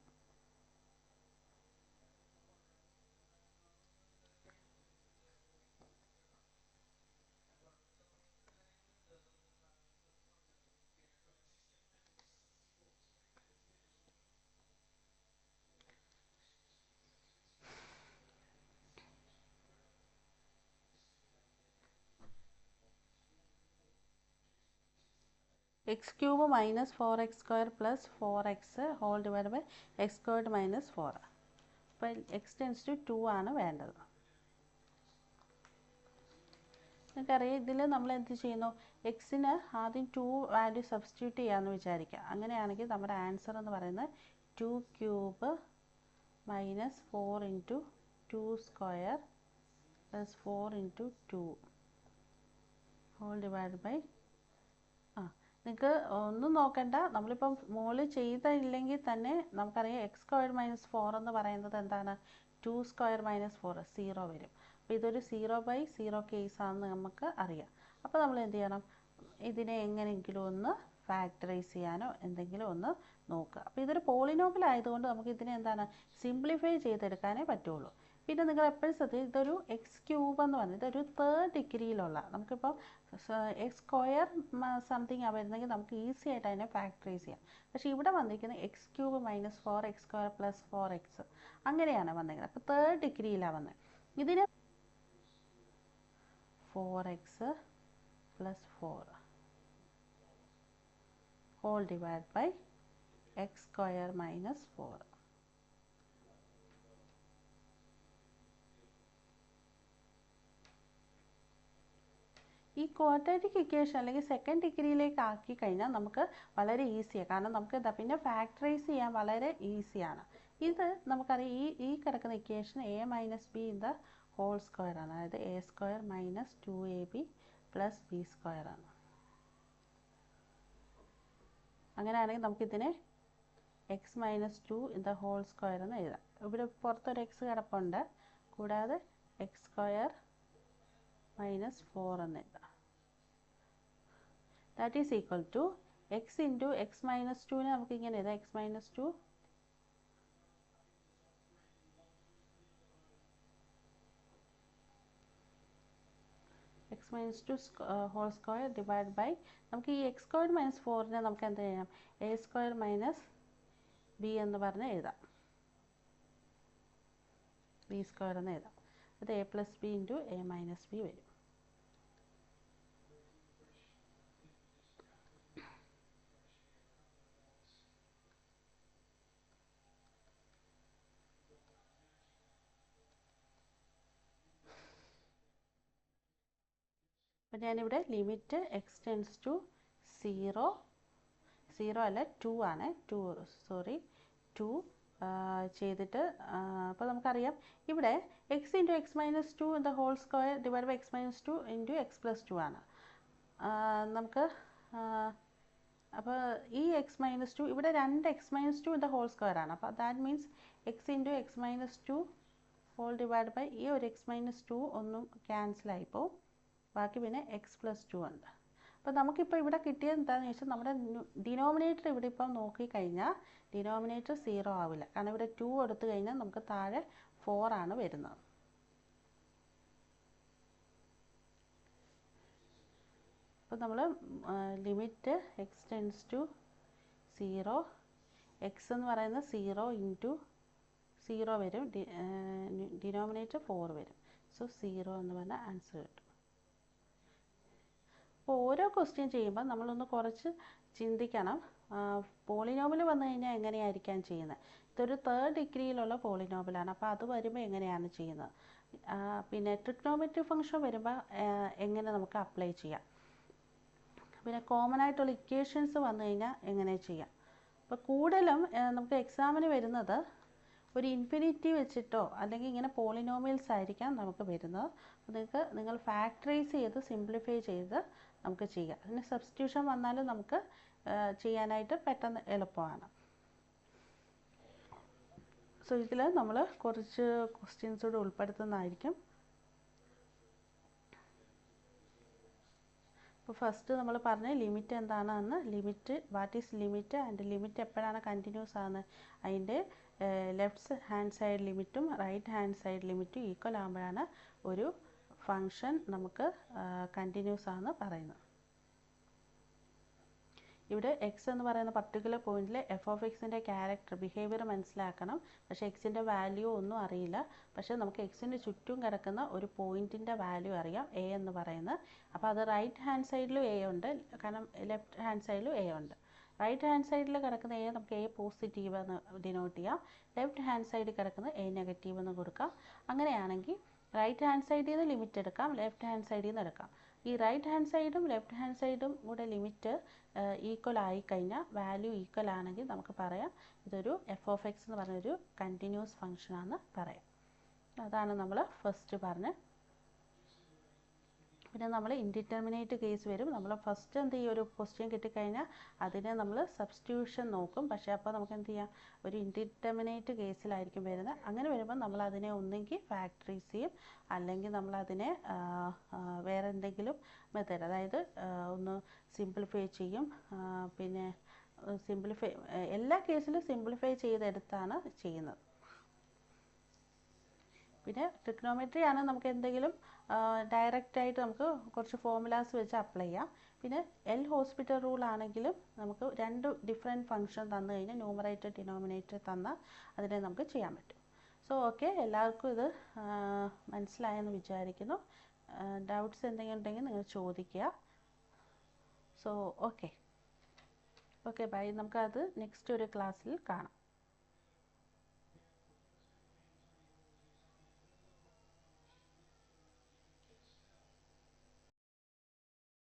X cube minus 4x square plus 4x whole divide by x squared minus 4. അപ്പോൾ X tends to 2 ആണ് വേണ്ടത്. നിങ്ങൾക്കറിയാം ഇതിൽ നമ്മൾ എന്ത് ചെയ്യുന്നു? എക്സിന് ആദ്യം 2 വാല്യൂ സബ്സ്റ്റിറ്റ്യൂട്ട് ചെയ്യാമെന്ന് വിചാരിക്കുക. അങ്ങനെയാണെങ്കിൽ നമ്മുടെ ആൻസർ എന്ന് പറയുന്നത് 2 cube minus 4 into 2 square plus 4 into 2 whole divide by നിങ്ങൾക്ക് ഒന്നും നോക്കണ്ട. നമ്മളിപ്പം മുകളിൽ ചെയ്തില്ലെങ്കിൽ തന്നെ നമുക്കറിയാം എക്സ് സ്ക്വയർ മൈനസ് 4 എന്ന് പറയുന്നത് എന്താണ്? 2 സ്ക്വയർ മൈനസ് 4 0 വരും. അപ്പോൾ ഇതൊരു 0/0 കേസാണെന്ന് നമുക്ക് അറിയാം. അപ്പോൾ നമ്മൾ എന്ത് ചെയ്യണം? ഇതിനെ എങ്ങനെയെങ്കിലും ഒന്ന് ഫാക്ടറൈസ് ചെയ്യാനോ എന്തെങ്കിലും ഒന്ന് നോക്കുക. അപ്പോൾ ഇതൊരു പോളിനോമിയൽ ആയതുകൊണ്ട് നമുക്ക് ഇതിനെ എന്താണ്? സിംപ്ലിഫൈ ചെയ്തെടുക്കാനേ പറ്റുള്ളൂ. പിന്നെ നിങ്ങൾ എപ്പോഴും ശ്രദ്ധിക്കുക, ഇതൊരു എക്സ് ക്യൂബ് എന്ന് പറഞ്ഞാൽ ഇതൊരു 3rd ഡിഗ്രിയിലുള്ള, നമുക്കിപ്പോൾ എക്സ് സ്ക്വയർ സംതിങ് വരുന്നെങ്കിൽ നമുക്ക് ഈസി ആയിട്ട് അതിനെ ഫാക്ടറൈസ് ചെയ്യാം. പക്ഷേ ഇവിടെ വന്നിരിക്കുന്നത് x cube minus 4x square plus 4x അങ്ങനെയാണ് വന്നിരിക്കുന്നത്. അപ്പോൾ 3rd ഡിഗ്രിയിലാണ് വന്നത്. ഇതിന് 4x plus 4 whole divide by x square minus 4. ഈ ക്വാഡ്രാറ്റിക് ഇക്വേഷൻ അല്ലെങ്കിൽ 2nd ഡിഗ്രിയിലേക്ക് ആക്കി കഴിഞ്ഞാൽ നമുക്ക് വളരെ ഈസിയാണ്. കാരണം നമുക്ക് പിന്നെ ഫാക്ടറൈസ് ചെയ്യാൻ വളരെ ഈസിയാണ്. ഇത് നമുക്കറിയാം ഈ കിടക്കുന്ന equation a minus b in the whole square ആണ്. അതായത് a square minus 2ab plus b square ആണ്. അങ്ങനെയാണെങ്കിൽ നമുക്കിതിനെ x minus 2 in the whole square എന്ന് എഴുതാം. ഇവിടെ പുറത്തൊരു എക്സ് കിടപ്പുണ്ട്, കൂടാതെ എക്സ് സ്ക്വയർ മൈനസ് 4 എന്ന് എഴുതാം. That is equal to x into x minus 2നെ നമുക്ക് ഇങ്ങനെ എഴുതാം, x minus 2 x minus 2 whole square divide by, നമുക്ക് ഈ എക്സ് സ്ക്വയർ മൈനസ് 4നെ നമുക്ക് എന്ത് ചെയ്യാം, എ സ്ക്വയർ മൈനസ് ബി എന്ന് പറഞ്ഞ് എഴുതാം, ബി സ്ക്വയർ എന്ന് എഴുതാം. അത് A plus b into a minus B വരും. അപ്പോൾ ഞാനിവിടെ ലിമിറ്റ് എക്സ് ടെൻസ് ടു 0 അല്ല 2 ആണ്, 2 ചെയ്തിട്ട് അപ്പോൾ നമുക്കറിയാം ഇവിടെ x into x minus 2 in the whole square divide by x minus 2 into x plus 2 ആണ്. നമുക്ക് അപ്പോൾ ഈ എക്സ് മൈനസ് 2 ഇവിടെ 2 x minus 2 in the whole square ആണ്. അപ്പോൾ that means x into x minus 2 whole divide by ഈ ഒരു X minus 2 ഒന്നും ക്യാൻസലായിപ്പോൾ ബാക്കി പിന്നെ എക്സ് പ്ലസ് 2 ഉണ്ട്. അപ്പോൾ നമുക്കിപ്പോൾ ഇവിടെ കിട്ടിയത് എന്താണെന്ന് ചോദിച്ചാൽ നമ്മുടെ ഡിനോമിനേറ്റർ ഇവിടെ ഇപ്പം നോക്കിക്കഴിഞ്ഞാൽ ഡിനോമിനേറ്റർ 0 ആവില്ല, കാരണം ഇവിടെ 2 എടുത്തു കഴിഞ്ഞാൽ നമുക്ക് താഴെ 4 ആണ് വരുന്നത്. അപ്പോൾ നമ്മൾ limit x tends to 0, x എന്ന് പറയുന്നത് 0 ഇൻറ്റു 0 വരും, ഡിനോമിനേറ്റർ 4 വരും. സോ 0 എന്ന് പറഞ്ഞാൽ ആൻസർ കിട്ടും. അപ്പോൾ ഓരോ ക്വസ്റ്റ്യൻ ചെയ്യുമ്പോൾ നമ്മളൊന്ന് കുറച്ച് ചിന്തിക്കണം, പോളിനോമിൽ വന്നു കഴിഞ്ഞാൽ എങ്ങനെയായിരിക്കാം ചെയ്യുന്നത്. ഇതൊരു 3rd ഡിഗ്രിയിലുള്ള പോളിനോമിലാണ്, അപ്പോൾ അത് വരുമ്പോൾ എങ്ങനെയാണ് ചെയ്യുന്നത്. പിന്നെ ട്രിഗ്നോമെട്രിക് ഫംഗ്ഷൻ വരുമ്പോൾ എങ്ങനെ നമുക്ക് അപ്ലൈ ചെയ്യാം, പിന്നെ കോമൺ ആയിട്ടുള്ള ഇക്വേഷൻസ് വന്നു കഴിഞ്ഞാൽ എങ്ങനെ ചെയ്യാം. അപ്പോൾ കൂടുതലും നമുക്ക് എക്സാമിന് വരുന്നത് ഒരു ഇൻഫിനിറ്റി വെച്ചിട്ടോ അല്ലെങ്കിൽ ഇങ്ങനെ പോളിനോമിയൽസ് ആയിരിക്കാം നമുക്ക് വരുന്നത്. അപ്പോൾ നിങ്ങൾ ഫാക്ടറൈസ് ചെയ്ത് സിംപ്ലിഫൈ ചെയ്ത് നമുക്ക് ചെയ്യാം. അതിന് സബ്സ്റ്റിറ്റ്യൂഷൻ വന്നാലും നമുക്ക് ചെയ്യാനായിട്ട് പെട്ടെന്ന് എളുപ്പമാണ്. സോ ഇതിൽ നമ്മൾ കുറച്ച് ക്വസ്റ്റ്യൻസ് കൂടെ ഉൾപ്പെടുത്തുന്നതായിരിക്കും. അപ്പോൾ ഫസ്റ്റ് നമ്മൾ പറഞ്ഞ ലിമിറ്റ് എന്താണെന്ന്, limit what is limit and limit എപ്പോഴാണ് കണ്ടിന്യൂസ് ആകുന്നത്, അതിൻ്റെ ലെഫ്റ്റ് ഹാൻഡ് സൈഡ് ലിമിറ്റും റൈറ്റ് ഹാൻഡ് സൈഡ് ലിമിറ്റും ഈക്വൽ ആകുമ്പോഴാണ് ഒരു ഫംഗ്ഷൻ നമുക്ക് കണ്ടിന്യൂസ് ആണെന്ന് പറയുന്നത്. ഇവിടെ എക്സ് എന്ന് പറയുന്ന പർട്ടിക്കുലർ പോയിന്റിൽ എഫ് ഓഫ് എക്സിൻ്റെ ക്യാരക്ടർ ബിഹേവിയർ മനസ്സിലാക്കണം. പക്ഷേ എക്സിൻ്റെ വാല്യൂ ഒന്നും അറിയില്ല. പക്ഷേ നമുക്ക് എക്സിൻ്റെ ചുറ്റും കിടക്കുന്ന ഒരു പോയിന്റിൻ്റെ വാല്യൂ അറിയാം, എ എന്ന് പറയുന്നത്. അപ്പോൾ അത് റൈറ്റ് ഹാൻഡ് സൈഡിലും എ ഉണ്ട്, കാരണം ലെഫ്റ്റ് ഹാൻഡ് സൈഡിലും എ ഉണ്ട്. റൈറ്റ് ഹാൻഡ് സൈഡിൽ കിടക്കുന്ന എ നമുക്ക് എ പോസിറ്റീവ് എന്ന് ഡിനോട്ട് ചെയ്യാം, ലെഫ്റ്റ് ഹാൻഡ് സൈഡിൽ കിടക്കുന്നത് എ നെഗറ്റീവ് എന്ന് കൊടുക്കാം. അങ്ങനെയാണെങ്കിൽ റൈറ്റ് ഹാൻഡ് സൈഡിൽ നിന്ന് ലിമിറ്റ് എടുക്കാം, ലെഫ്റ്റ് ഹാൻഡ് സൈഡിൽ നിന്ന് എടുക്കാം. ഈ റൈറ്റ് ഹാൻഡ് സൈഡും ലെഫ്റ്റ് ഹാൻഡ് സൈഡും കൂടെ ലിമിറ്റ് ഈക്വൽ ആയിക്കഴിഞ്ഞാൽ, വാല്യൂ ഈക്വൽ ആണെങ്കിൽ നമുക്ക് പറയാം ഇതൊരു എഫ് ഓഫ് എക്സ് എന്ന് പറഞ്ഞൊരു കണ്ടിന്യൂസ് ഫംഗ്ഷനാണെന്ന് പറയാം. അതാണ് നമ്മൾ ഫസ്റ്റ് പറഞ്ഞത്. പിന്നെ നമ്മൾ ഇൻഡിറ്റർമിനേറ്റ് കേസ് വരും. നമ്മൾ ഫസ്റ്റ് എന്ത് ചെയ്യും, ഒരു ക്വസ്റ്റ്യൻ കിട്ടിക്കഴിഞ്ഞാൽ അതിനെ നമ്മൾ സബ്സ്റ്റിറ്റ്യൂഷൻ നോക്കും. പക്ഷേ അപ്പോൾ നമുക്ക് എന്ത് ചെയ്യാം, ഒരു ഇൻഡിറ്റർമിനേറ്റ് കേസിലായിരിക്കും വരുന്നത്. അങ്ങനെ വരുമ്പോൾ നമ്മൾ അതിനെ ഒന്നെങ്കിൽ ഫാക്ടറൈസ് ചെയ്യും, അല്ലെങ്കിൽ നമ്മളതിനെ വേറെ എന്തെങ്കിലും മെത്തേഡ്, അതായത് ഒന്ന് സിംപ്ലിഫൈ ചെയ്യും. പിന്നെ എല്ലാ കേസിലും സിംപ്ലിഫൈ ചെയ്തെടുത്താണ് ചെയ്യുന്നത്. പിന്നെ ട്രിഗ്നോമെട്രി ആണ് നമുക്ക് എന്തെങ്കിലും ഡയറക്റ്റായിട്ട് നമുക്ക് കുറച്ച് ഫോർമുലാസ് വെച്ച് അപ്ലൈ ചെയ്യാം. പിന്നെ എൽ ഹോസ്പിറ്റൽ റൂൾ ആണെങ്കിലും നമുക്ക് 2 ഡിഫറെൻറ്റ് ഫംഗ്ഷൻ തന്നു കഴിഞ്ഞാൽ ന്യൂമറേറ്റർ ഡിനോമിനേറ്റർ തന്നാൽ അതിനെ നമുക്ക് ചെയ്യാൻ പറ്റും. സോ ഓക്കെ, എല്ലാവർക്കും ഇത് മനസ്സിലായെന്ന് വിചാരിക്കുന്നു. ഡൗട്ട്സ് എന്തെങ്കിലും ഉണ്ടെങ്കിൽ നിങ്ങൾ ചോദിക്കുക. So okay bye. നമുക്കത് നെക്സ്റ്റ് ഒരു ക്ലാസ്സിൽ കാണാം.